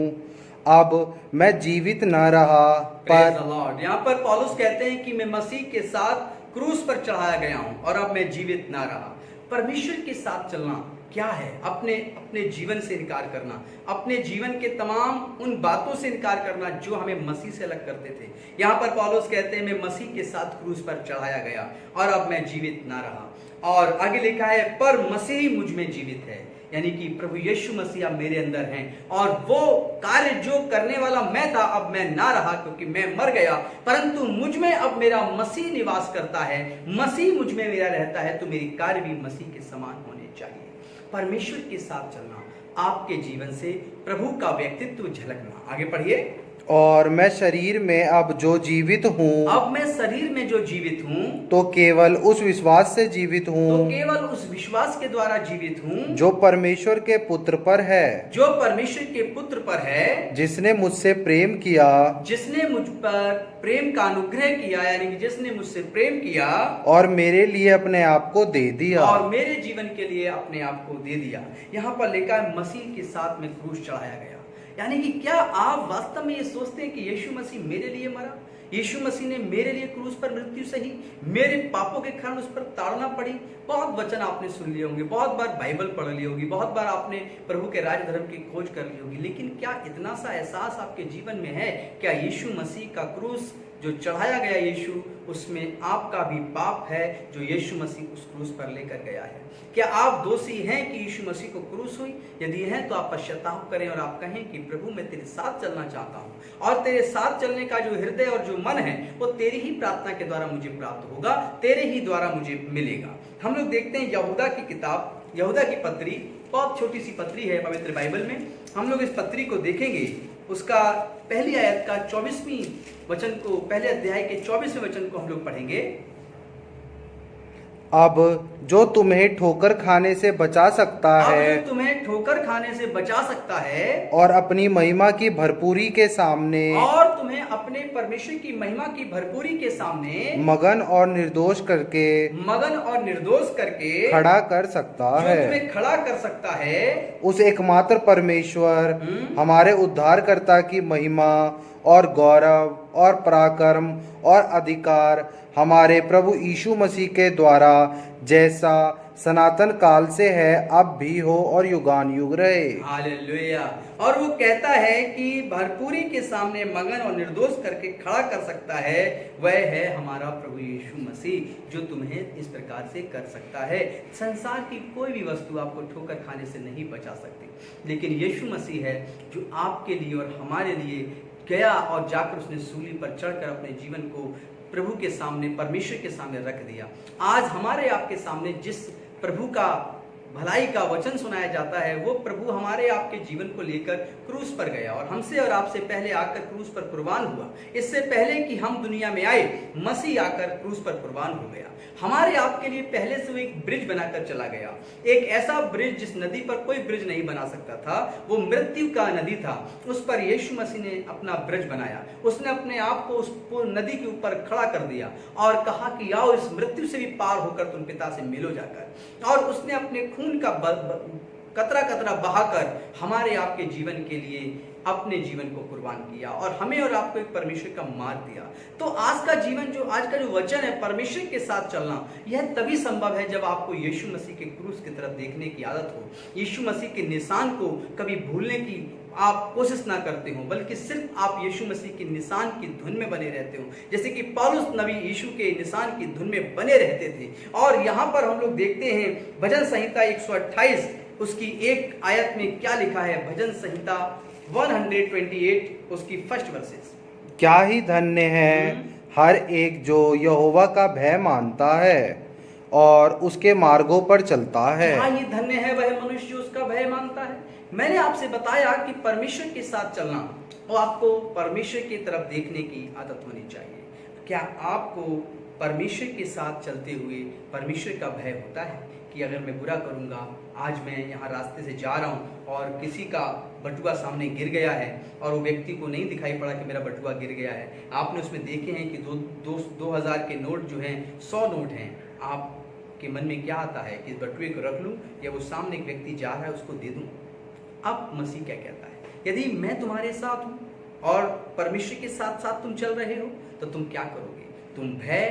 अब मैं जीवित न रहा पर यहाँ पर पौलुस कहते हैं कि मैं मसीह के साथ क्रूस पर चढ़ाया गया हूँ और अब मैं जीवित ना रहा। परमेश्वर के साथ चलना क्या है? अपने अपने जीवन से इनकार करना, अपने जीवन के तमाम उन बातों से इनकार करना जो हमें मसीह से अलग करते थे। यहाँ पर पौलुस कहते हैं, मैं मसीह के साथ क्रूस पर चढ़ाया गया और अब मैं जीवित ना रहा। और आगे लिखा है, पर मसीह ही मुझ में जीवित है, यानी कि प्रभु यीशु मसीह अब मेरे अंदर हैं और वो कार्य जो करने वाला मैं था अब मैं ना रहा, क्योंकि मैं मर गया, परंतु मुझ में अब मेरा मसीह निवास करता है। मसीह मुझ में मेरा रहता है, तो मेरी कार्य भी मसीह के समान होने चाहिए। परमेश्वर के साथ चलना, आपके जीवन से प्रभु का व्यक्तित्व झलकना। आगे पढ़िए। और मैं शरीर में अब जो जीवित हूँ, अब मैं शरीर में जो जीवित हूँ, तो केवल उस विश्वास से जीवित तो हूँ केवल उस विश्वास के द्वारा जीवित हूँ जो परमेश्वर के पुत्र पर है, जो परमेश्वर के पुत्र पर है, जिसने मुझसे प्रेम किया जिसने मुझ पर प्रेम का अनुग्रह किया, यानी कि जिसने मुझसे प्रेम किया और मेरे लिए अपने आप को दे दिया। और मेरे जीवन के लिए अपने आप को दे दिया। यहाँ पर लिखा है, मसीह के साथ में क्रूस चढ़ाया गया। यानी कि क्या आप वास्तव में ये सोचते हैं कि यीशु मसीह मेरे लिए मरा? यीशु मसीह ने मेरे लिए क्रूस पर मृत्यु सही, मेरे पापों के कारण उस पर ताड़ना पड़ी। बहुत वचन आपने सुन लिए होंगे, बहुत बार बाइबल पढ़ ली होगी, बहुत बार आपने प्रभु के राज धर्म की खोज कर ली होगी, लेकिन क्या इतना सा एहसास आपके जीवन में है? क्या यीशु मसीह का क्रूस जो चढ़ाया गया यीशु, उसमें आपका भी पाप है जो यीशु मसीह उस क्रूस पर लेकर गया है? क्या आप दोषी हैं कि यीशु मसीह को क्रूस हुई? यदि हैं तो आप पश्चाताप करें और आप कहें कि प्रभु मैं तेरे साथ चलना चाहता हूँ, और तेरे साथ चलने का जो हृदय और जो मन है वो तेरी ही प्रार्थना के द्वारा मुझे प्राप्त होगा, तेरे ही द्वारा मुझे मिलेगा। हम लोग देखते हैं यहूदा की किताब, यहूदा की पत्री, बहुत छोटी सी पत्री है पवित्र बाइबल में। हम लोग इस पत्री को देखेंगे, उसका पहली आयत का 24वीं वचन को, पहले अध्याय के 24वें वचन को हम लोग पढ़ेंगे। अब जो तुम्हें ठोकर खाने से बचा सकता है, अब जो तुम्हें ठोकर खाने से बचा सकता है और अपनी महिमा की भरपूरी के सामने, और तुम्हें अपने परमेश्वर की महिमा की भरपूरी के सामने मगन और निर्दोष करके खड़ा कर सकता जो है, तुम्हें खड़ा कर सकता है, उस एकमात्र परमेश्वर हमारे उद्धारकर्ता की महिमा और गौरव और पराक्रम और अधिकार हमारे प्रभु यीशु मसीह के द्वारा जैसा सनातन काल से है, अब भी हो और युगान युग रहे। हालेलुया। और वो कहता है कि भरपूरी के सामने मगन और निर्दोष करके खड़ा कर सकता है, वह है हमारा प्रभु यीशु मसीह, जो तुम्हें इस प्रकार से कर सकता है। संसार की कोई भी वस्तु आपको ठोकर खाने से नहीं बचा सकती, लेकिन यीशु मसीह है जो आपके लिए और हमारे लिए गया और जाकर उसने सूली पर चढ़कर अपने जीवन को प्रभु के सामने, परमेश्वर के सामने रख दिया। आज हमारे आपके सामने जिस प्रभु का भलाई का वचन सुनाया जाता है, वो प्रभु हमारे आपके जीवन को लेकर क्रूस पर गया और हमसे और आपसे पहले आकर क्रूस पर कुर्बान हुआ। इससे पहले कि हम दुनिया में आए, मसीह आकर क्रूस पर कुर्बान हो गया। हमारे आपके लिए पहले से वो एक ब्रिज बनाकर चला गया, एक ऐसा ब्रिज जिस नदी पर कोई ब्रिज नहीं बना सकता था, वो मृत्यु का नदी था। उस पर यीशु मसीह ने अपना ब्रिज बनाया। उसने अपने आप को उस नदी के ऊपर खड़ा कर दिया और कहा कि आओ इस मृत्यु से भी पार होकर तुम पिता से मिलो जाकर। और उसने अपने खून का कतरा कतरा बहाकर हमारे आपके जीवन के लिए अपने जीवन को कुर्बान किया और हमें और आपको एक परमेश्वर का मार्ग दिया। तो आज का जीवन, जो आज का जो वचन है, परमेश्वर के साथ चलना, यह तभी संभव है जब आपको यीशु मसीह के क्रूस की तरफ देखने की आदत हो, यीशु मसीह के निशान को कभी भूलने की आप कोशिश ना करते हो, बल्कि सिर्फ आप यीशु मसीह के निशान की धुन में बने रहते हो, जैसे कि पौलुस नबी यीशु के निशान की धुन में बने रहते थे। और यहाँ पर हम लोग देखते हैं भजन संहिता 128 उसकी एक आयत में क्या लिखा है। भजन संहिता 128 उसकी फर्स्ट वर्सेस, क्या ही धन्य है हर एक जो यहोवा का भय मानता है और उसके मार्गों पर चलता है। क्या ही धन्य है वह मनुष्य जो उसका भय मानता है। मैंने आपसे बताया कि परमेश्वर के साथ चलना और आपको परमेश्वर की तरफ देखने की आदत होनी चाहिए। क्या आपको परमेश्वर के साथ चलते हुए परमेश्वर का भय होता है कि अगर मैं बुरा करूंगा, आज मैं यहाँ रास्ते से जा रहा हूँ और किसी का बटुआ सामने गिर गया है और वो व्यक्ति को नहीं दिखाई पड़ा कि मेरा बटुआ गिर गया है। आपने उसमें देखे हैं कि 2000 के नोट जो हैं 100 नोट हैं। आपके मन में क्या आता है कि इस बटुए को रख लूँ या वो सामने एक व्यक्ति जा रहा है उसको दे दूँ? अब मसीह क्या कहता है, यदि मैं तुम्हारे साथ हूँ और परमेश्वर के साथ साथ तुम चल रहे हो तो तुम क्या करोगे? तुम भय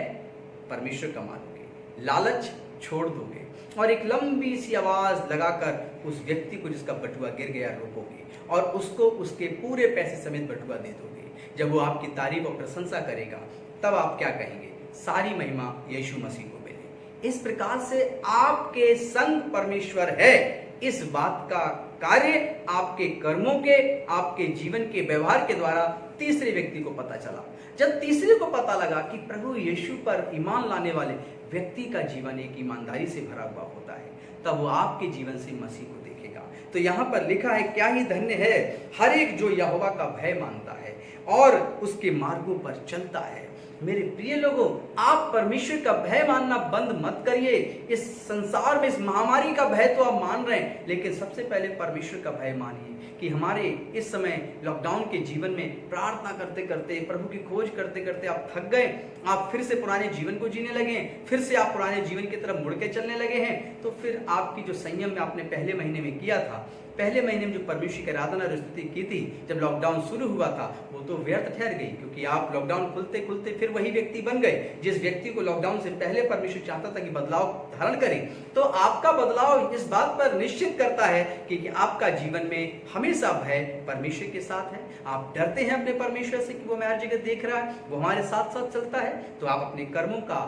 परमेश्वर का मानोगे, लालच छोड़ दोगे और एक लंबी सी आवाज लगाकर उस व्यक्ति को जिसका बटुआ गिर गया रोकोगे और उसको उसके पूरे पैसे समेत बटुआ दे दोगे। जब वो आपकी तारीफ और प्रशंसा करेगा तब आप क्या कहेंगे? सारी महिमा यीशु मसीह को मिले। इस प्रकार से आपके संग परमेश्वर है, इस बात का कार्य आपके कर्मों के, आपके जीवन के व्यवहार के द्वारा तीसरे व्यक्ति को पता चला। जब तीसरे को पता लगा कि प्रभु यीशु पर ईमान लाने वाले व्यक्ति का जीवन एक ईमानदारी से भरा हुआ होता है, तब वो आपके जीवन से मसीह को देखेगा। तो यहाँ पर लिखा है, क्या ही धन्य है हर एक जो यहोवा का भय मानता है और उसके मार्गों पर चलता है। मेरे प्रिय लोगों, आप परमेश्वर का भय मानना बंद मत करिए। इस संसार में इस महामारी का भय तो आप मान रहे हैं, लेकिन सबसे पहले परमेश्वर का भय मानिए कि हमारे इस समय लॉकडाउन के जीवन में प्रार्थना करते करते, प्रभु की खोज करते करते आप थक गए, आप फिर से पुराने जीवन को जीने लगे हैं, फिर से आप पुराने जीवन की तरफ मुड़ के चलने लगे हैं। तो फिर आपकी जो संयम में आपने पहले महीने में किया था, पहले महीने में जो परमेश्वर की आराधना और स्तुति की थी, जब लॉकडाउन शुरू हुआ था, वो तो व्यर्थ ठहर गई, क्योंकि आप लॉकडाउन खुलते खुलते फिर वही व्यक्ति बन गए जिस व्यक्ति को लॉकडाउन से पहले परमेश्वर चाहता था कि बदलाव धारण करें। तो आपका बदलाव इस बात पर निश्चित करता है कि आपका जीवन में हमेशा भय परमेश्वर के साथ है। आप डरते हैं अपने परमेश्वर से कि वो हमारी जगह देख रहा है, वो हमारे साथ साथ चलता है, तो आप अपने कर्मों का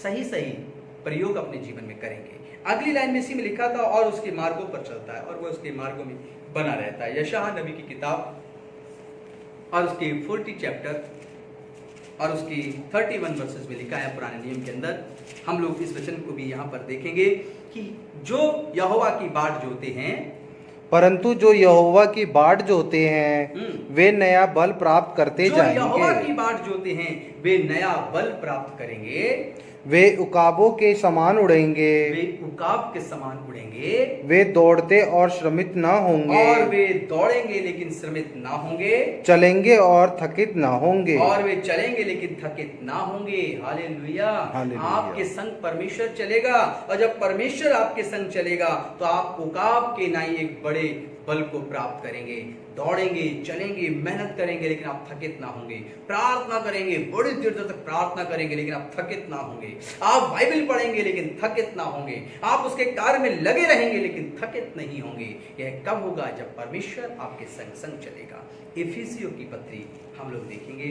सही सही प्रयोग अपने जीवन में करेंगे। अगली लाइन में इसी में लिखा था, और उसके मार्गों पर चलता है और वो उसके मार्गों में बना रहता है। यशायाह नबी की किताब और उसके 40 चैप्टर और उसकी 31 वर्सेस में लिखा है पुराने नियम के अंदर। हम लोग इस वचन को भी यहाँ पर देखेंगे कि जो यहोवा की बाट जोते हैं, परंतु जो यहोवा की बाट जोते हैं वे नया बल प्राप्त करते जो जाएंगे। यहोवा की बाट जोते हैं वे नया बल प्राप्त करेंगे, वे उकाबों के समान उड़ेंगे, वे उकाब के समान उड़ेंगे, वे दौड़ते और श्रमित न होंगे, और वे दौड़ेंगे लेकिन श्रमित ना होंगे, चलेंगे और थकित न होंगे, और वे चलेंगे लेकिन थकित ना होंगे। हालेलुया। हालेलुया। आपके संग परमेश्वर चलेगा, और जब परमेश्वर आपके संग चलेगा तो आप उकाब के नाई एक बड़े बल को प्राप्त करेंगे। दौड़ेंगे, चलेंगे, मेहनत करेंगे, लेकिन आप थकित ना होंगे। प्रार्थना करेंगे, बड़ी देर तक प्रार्थना करेंगे, लेकिन आप थकित ना होंगे। आप बाइबल पढ़ेंगे लेकिन थकित ना होंगे। आप उसके कार्य में लगे रहेंगे लेकिन थकित नहीं होंगे। यह कब होगा? जब परमेश्वर आपके संग संग चलेगा। इफिसियों की पत्री हम लोग देखेंगे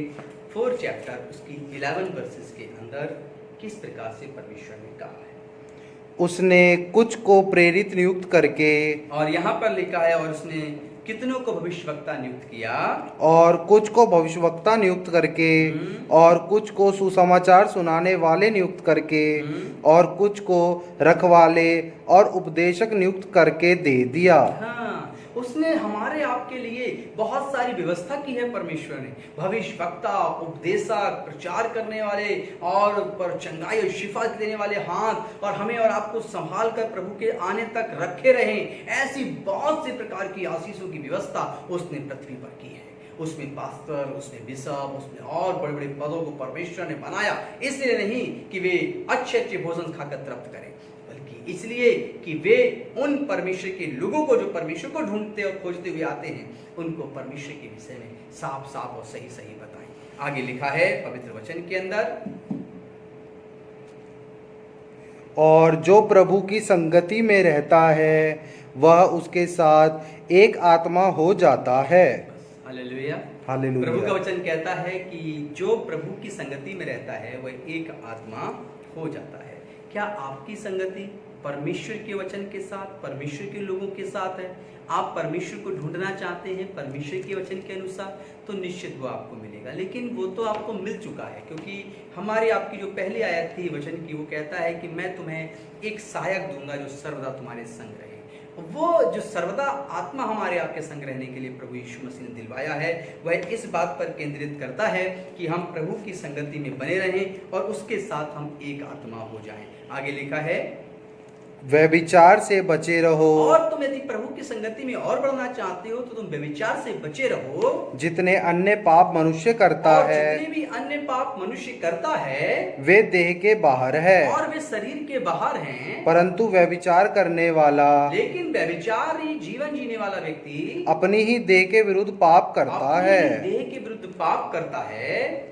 4 चैप्टर उसकी 11 वर्सेस के अंदर किस प्रकार से परमेश्वर ने कहा है। उसने कुछ को प्रेरित नियुक्त करके, और यहाँ पर लिखा है, और उसने कितनों को भविष्यवक्ता नियुक्त किया, और कुछ को भविष्यवक्ता नियुक्त करके, और कुछ को सुसमाचार सुनाने वाले नियुक्त करके, और कुछ को रखवाले और उपदेशक नियुक्त करके दे दिया। हाँ, उसने हमारे आपके लिए बहुत सारी व्यवस्था की है। परमेश्वर ने भविष्यवक्ता, उपदेशक, प्रचार करने वाले और पर चंगाई और शिफा देने वाले हाथ, और हमें और आपको संभाल कर प्रभु के आने तक रखे रहें, ऐसी बहुत से प्रकार की आशीषों की व्यवस्था उसने पृथ्वी पर की है। उसमें पास्टर, उसमें बिशप, उसमें और बड़े बड़े पदों को परमेश्वर ने बनाया, इसलिए नहीं कि वे अच्छे अच्छे भोजन खाकर तृप्त करें, बल्कि इसलिए कि वे उन परमेश्वर के लोगों को जो परमेश्वर को ढूंढते और खोजते हुए आते हैं, उनको परमेश्वर के विषय में साफ साफ और सही सही बताएं। आगे लिखा है पवित्र वचन के अंदर, और जो प्रभु की संगति में रहता है वह उसके साथ एक आत्मा हो जाता है। हालेलुया। हालेलुया। प्रभु का वचन कहता है कि जो प्रभु की संगति में रहता है वह एक आत्मा हो जाता है। क्या आपकी संगति परमेश्वर के वचन के साथ, परमेश्वर के लोगों के साथ है? आप परमेश्वर को ढूंढना चाहते हैं परमेश्वर के वचन के अनुसार, तो निश्चित वो आपको मिलेगा। लेकिन वो तो आपको मिल चुका है, क्योंकि हमारी आपकी जो पहली आयत थी वचन की, वो कहता है कि मैं तुम्हें एक सहायक दूंगा जो सर्वदा तुम्हारे संग रहे। वो जो सर्वदा आत्मा हमारे आपके संग रहने के लिए प्रभु यीशु मसीह ने दिलवाया है, वह इस बात पर केंद्रित करता है कि हम प्रभु की संगति में बने रहें और उसके साथ हम एक आत्मा हो जाएं। आगे लिखा है, व्यभिचार से बचे रहो, और तुम यदि प्रभु की संगति में और बढ़ना चाहते हो तो तुम व्यभिचार से बचे रहो। जितने अन्य पाप मनुष्य करता और है जितने भी अन्य पाप मनुष्य करता है वे देह के बाहर है, और वे शरीर के बाहर हैं, परंतु व्यभिचार करने वाला लेकिन व्यभिचारी जीवन जीने वाला व्यक्ति अपनी ही देह के विरुद्ध पाप करता अपनी है। देह के विरुद्ध पाप करता है।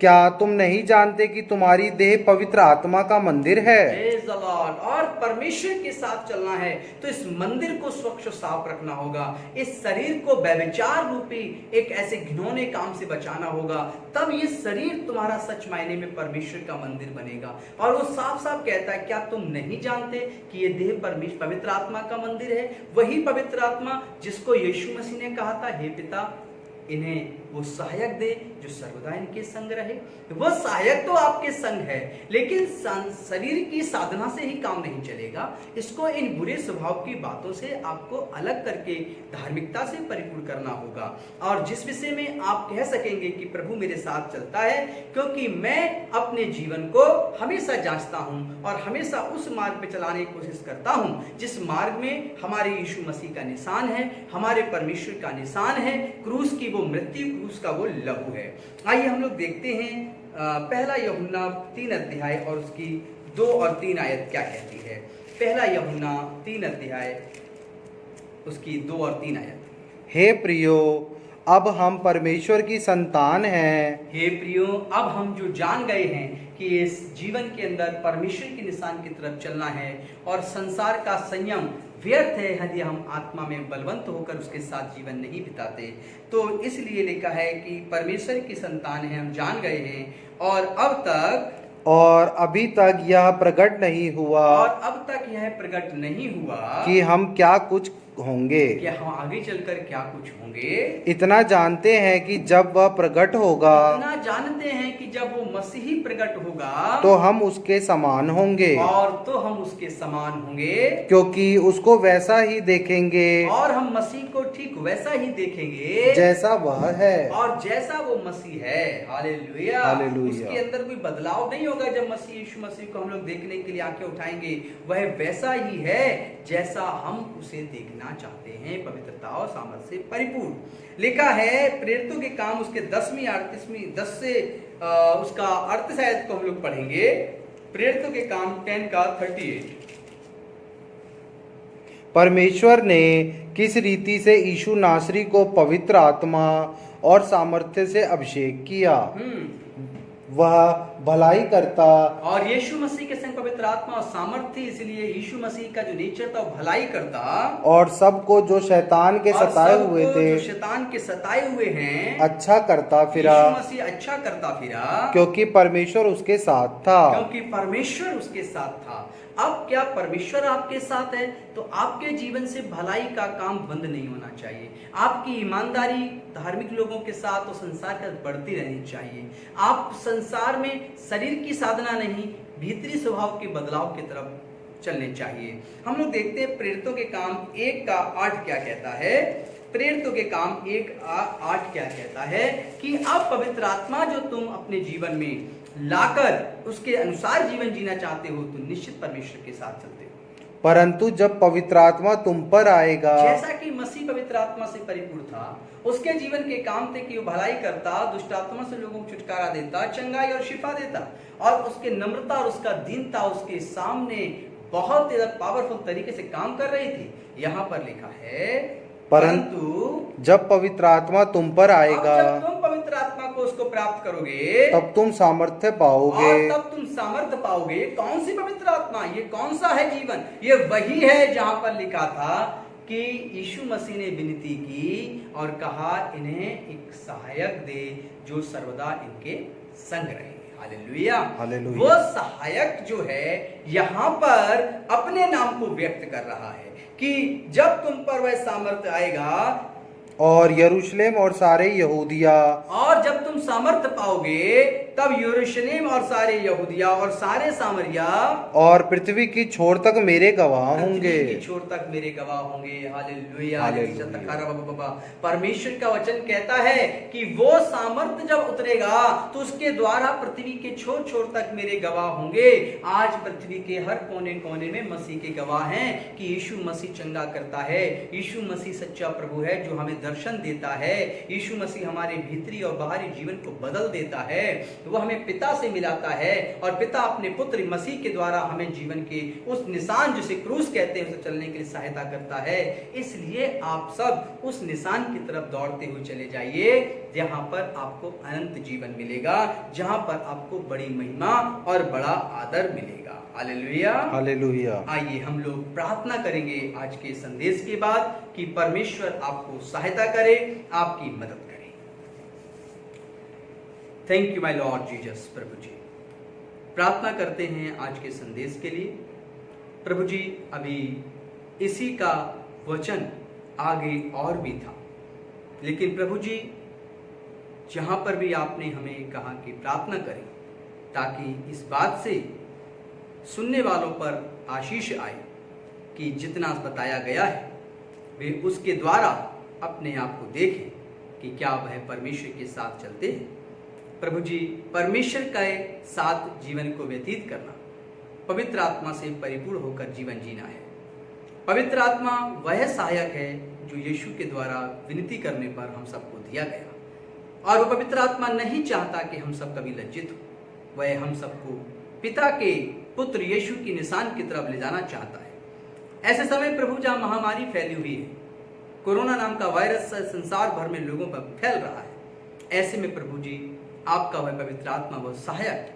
क्या तुम नहीं जानते कि तुम्हारी देह पवित्र आत्मा का मंदिर है Praise the Lord। और परमेश्वर के साथ चलना है तो इस मंदिर को स्वच्छ साफ रखना होगा, इस शरीर को व्यभिचार रूपी एक ऐसे घिनौने काम से बचाना होगा, तब ये शरीर तुम्हारा सच मायने में परमेश्वर का मंदिर बनेगा। और वो साफ साफ कहता है, क्या तुम नहीं जानते कि ये देह परमेश्वर पवित्र आत्मा का मंदिर है? वही पवित्र आत्मा जिसको यीशु मसीह ने कहा था, हे पिता इन्हें वो सहायक दे जो सर्वदा इनके संग रहे। वो सहायक तो आपके संग है, लेकिन शरीर की साधना से ही काम नहीं चलेगा। इसको इन बुरे स्वभाव की बातों से आपको अलग करके धार्मिकता से परिपूर्ण करना होगा। और जिस विषय में आप कह सकेंगे कि प्रभु मेरे साथ चलता है, क्योंकि मैं अपने जीवन को हमेशा जांचता हूं और हमेशा उस मार्ग पे चलाने की कोशिश करता हूं जिस मार्ग में हमारे यीशु मसीह का निशान है, हमारे परमेश्वर का निशान है, क्रूस की वो मृत्यु, क्रूस का वो लहू है। आइए हम लोग देखते हैं पहला यूहन्ना 3 अध्याय और उसकी 2 और 3 आयत क्या कहती है। पहला यूहन्ना 3 अध्याय उसकी 2 और 3 आयत। हे प्रियो, अब हम परमेश्वर की संतान हैं। हे प्रियो, अब हम जो जान गए हैं कि इस जीवन के अंदर परमेश्वर के निशान की तरफ चलना है और संसार का संयम व्यर्थ है यदि हम आत्मा में बलवंत होकर उसके साथ जीवन नहीं बिताते। तो इसलिए लिखा है कि परमेश्वर की संतान है, हम जान गए हैं और अभी तक यह प्रकट नहीं हुआ कि हम क्या कुछ होंगे, कि हम आगे चलकर क्या कुछ होंगे। इतना जानते हैं कि जब वह प्रकट होगा, इतना जानते हैं कि जब वो मसीही प्रकट होगा तो हम उसके समान होंगे, क्योंकि उसको वैसा ही देखेंगे और हम मसीह को ठीक वैसा ही देखेंगे जैसा वह है और जैसा वो मसीह है। हालेलुया। हालेलुया। उसके अंदर कोई बदलाव नहीं होगा। जब मसीह यीशु मसीह को हम लोग देखने के लिए आंखें उठाएंगे, वह वैसा ही है जैसा हम उसे देखना चाहते हैं, पवित्रता और सामर्थ से परिपूर्ण। लिखा है प्रेरितों के काम उसके 10वीं 38वीं 10 से उसका 38 आयत को हम लोग पढ़ेंगे। प्रेरितों के काम 10 का 38। परमेश्वर ने किस रीति से यीशु नासरी को पवित्र आत्मा और सामर्थ्य से अभिषेक किया, वह भलाई करता और यीशु मसीह के संग पवित्र आत्मा और सामर्थ्य, इसलिए यीशु मसीह का जो नेचर था वो भलाई करता और सबको जो शैतान के सताए हुए थे, जो शैतान के सताए हुए हैं, अच्छा करता फिरा। यीशु मसीह अच्छा करता फिरा, क्योंकि परमेश्वर उसके साथ था। क्योंकि परमेश्वर उसके साथ था। अब क्या परमेश्वर आपके साथ है तो आपके जीवन से भलाई का काम बंद नहीं होना चाहिए। आपकी ईमानदारी धार्मिक लोगों के साथ और संसार के साथ बढ़ती रहनी चाहिए। आप संसार में शरीर की साधना नहीं, भीतरी स्वभाव के बदलाव की तरफ चलने चाहिए। हम लोग देखते हैं प्रेरितों के काम 1 का 8 क्या कहता है। प्रेरितों के काम 1:8 क्या कहता है कि अब पवित्र आत्मा जो तुम अपने जीवन में लाकर उसके अनुसार जीवन जीना चाहते हो तो निश्चित परमेश्वर के साथ चलते हो। परंतु जब पवित्र आत्मा तुम पर आएगा, जैसा कि मसीह पवित्र आत्मा से परिपूर्ण था, उसके जीवन के काम थे कि वो भलाई करता, दुष्ट आत्मा से लोगों को छुटकारा देता, चंगाई और शिफा देता, और उसके नम्रता और उसका दीनता उसके सामने बहुत ज्यादा पावरफुल तरीके से काम कर रही थी। यहाँ पर लिखा है परंतु जब पवित्र आत्मा तुम पर आएगा, जब तुम पवित्र आत्मा को उसको प्राप्त करोगे तब तुम सामर्थ्य पाओगे। और तब तुम सामर्थ्य पाओगे। कौन सी पवित्र आत्मा? ये कौन सा है जीवन? ये वही है जहां पर लिखा था कि यीशु मसीह ने विनती की और कहा इन्हें एक सहायक दे जो सर्वदा इनके संग रहे। हालेलुया। हालेलुया। वो सहायक जो है यहाँ पर अपने नाम को व्यक्त कर रहा है कि जब तुम पर वह सामर्थ्य आएगा और यरूशलेम और सारे यहूदिया, और जब तुम सामर्थ्य पाओगे तब यरूशलेम और सारे यहूदिया और सारे सामरिया और पृथ्वी की छोर तक मेरे गवाह होंगे। छोर तक मेरे गवाह होंगे। हालेलुया। परमेश्वर का वचन कहता है कि वो सामर्थ्य जब उतरेगा तो उसके द्वारा पृथ्वी के छोर छोर तक मेरे गवाह होंगे। आज पृथ्वी के हर कोने कोने में मसीह के गवाह हैं कि यीशु मसीह चंगा करता है, यीशु मसीह सच्चा प्रभु है जो हमें दर्शन देता है, यीशु मसीह हमारे भीतरी और बाहरी जीवन को बदल देता है। वो हमें पिता से मिलाता है और पिता अपने पुत्र मसीह के द्वारा हमें जीवन के उस निशान जिसे क्रूस कहते हैं उसे चलने के लिए सहायता करता है। इसलिए आप सब उस निशान की तरफ दौड़ते हुए चले जाइए जहां पर आपको अनंत जीवन मिलेगा, जहां पर आपको बड़ी महिमा और बड़ा आदर मिलेगा। Hallelujah, hallelujah. आइए हम लोग प्रार्थना करेंगे आज के संदेश के बाद कि परमेश्वर आपको सहायता करे, आपकी मदद करे। Thank you my lord Jesus. प्रभु जी, प्रार्थना करते हैं आज के संदेश के लिए। प्रभु जी, अभी इसी का वचन आगे और भी था, लेकिन प्रभु जी जहां पर भी आपने हमें कहा कि प्रार्थना करें ताकि इस बात से सुनने वालों पर आशीष आए कि जितना बताया गया है वे उसके द्वारा अपने आप को देखें कि क्या वह परमेश्वर के साथ चलते हैं। प्रभु जी, परमेश्वर के साथ जीवन को व्यतीत करना, पवित्र आत्मा से परिपूर्ण होकर जीवन जीना है। पवित्र आत्मा वह सहायक है जो यीशु के द्वारा विनती करने पर हम सबको दिया गया, और वो पवित्र आत्मा नहीं चाहता कि हम सब कभी लज्जित हो। वह हम सबको पिता के पुत्र यीशु की निशान की तरफ ले जाना चाहता है। ऐसे समय प्रभु जहाँ महामारी फैली हुई है, कोरोना नाम का वायरस संसार भर में लोगों पर फैल रहा है, ऐसे में प्रभु जी आपका वह पवित्र आत्मा वह सहायक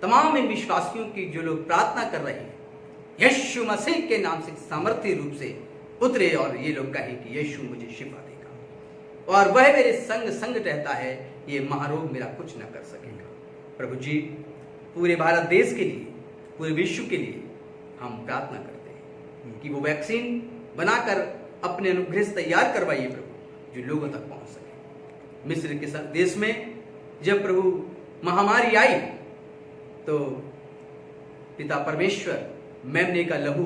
तमाम इन विश्वासियों की जो लोग प्रार्थना कर रहे हैं, यीशु मसीह के नाम से सामर्थ्य रूप से उतरे और ये लोग कहें कि यीशु मुझे शिफा देगा और वह मेरे संग संग रहता है, ये महारोग मेरा कुछ न कर सकेगा। प्रभु जी, पूरे भारत देश के लिए, पूरे विश्व के लिए हम प्रार्थना करते हैं कि वो वैक्सीन बनाकर अपने अनुग्रह से तैयार करवाइए प्रभु, जो लोगों तक पहुंच सके। मिस्र के देश में जब प्रभु महामारी आई तो पिता परमेश्वर मेमने का लहू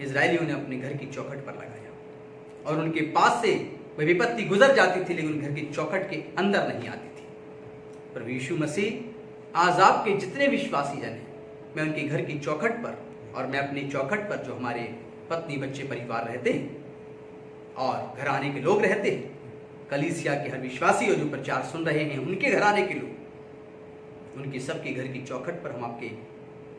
इजरायलियों ने अपने घर की चौखट पर लगाया और उनके पास से वह विपत्ति गुजर जाती थी, लेकिन घर की चौखट के अंदर नहीं आती थी। प्रभु यीशु मसीह आज आपके जितने विश्वासी जन हैं, मैं उनके घर की चौखट पर और मैं अपनी चौखट पर जो हमारे पत्नी बच्चे परिवार रहते हैं और घराने के लोग रहते हैं, कलीसिया के हर विश्वासी और जो प्रचार सुन रहे हैं उनके घराने के लोग, उनके सबके घर की चौखट पर हम आपके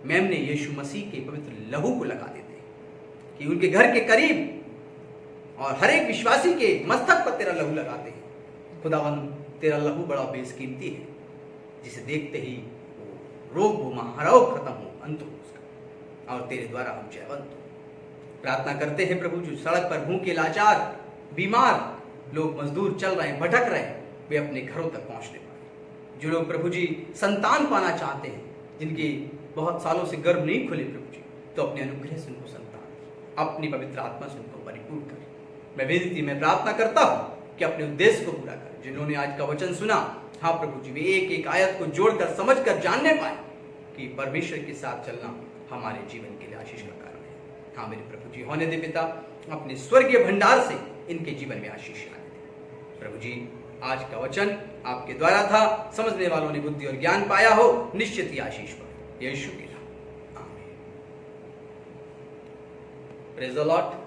मेमने यीशु मसीह के पवित्र लहू को लगा देते हैं कि उनके घर के करीब और हर एक विश्वासी के मस्तक पर तेरा लहू लगाते हैं। खुदावन, तेरा लहू बड़ा बेसकीमती है, जिसे देखते ही वो रोग हो, महारोग खत्म हो, अंत हो उसका, और तेरे द्वारा हम जयवंत हो। प्रार्थना करते हैं प्रभु, जो सड़क पर भूखे, लाचार, बीमार लोग, मजदूर चल रहे हैं, भटक रहे हैं, वे अपने घरों तक पहुंचने पाए। जो लोग प्रभु जी संतान पाना चाहते हैं, जिनके बहुत सालों से गर्भ नहीं खुले प्रभु जी, तो अपने अनुग्रह से उनको संतान, अपनी पवित्र आत्मा से उनको परिपूर्ण कर। मैं विनती में प्रार्थना करता हूँ कि अपने उद्देश्य को पूरा कर। जिन्होंने आज का वचन सुना, हाँ प्रभु जी, वे एक एक आयत को जोड़कर समझकर जानने पाए कि परमेश्वर के साथ चलना हमारे जीवन के लिए आशीष का कारण है। हाँ मेरे प्रभु जी, होने दे पिता, अपने स्वर्गीय भंडार से इनके जीवन में आशीष आने दे। प्रभु जी, आज का वचन आपके द्वारा था, समझने वालों ने बुद्धि और ज्ञान पाया हो, निश्चित ही आशीष पाए। यीशु के नाम, आमीन। Praise the Lord.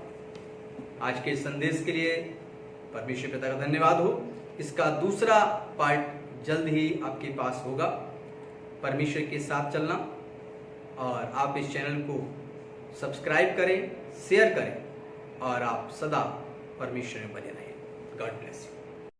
आज के संदेश के लिए परमेश्वर पिता का धन्यवाद हो। इसका दूसरा पार्ट जल्द ही आपके पास होगा, परमेश्वर के साथ चलना, और आप इस चैनल को सब्सक्राइब करें, शेयर करें और आप सदा परमेश्वर में बने रहें। God bless you.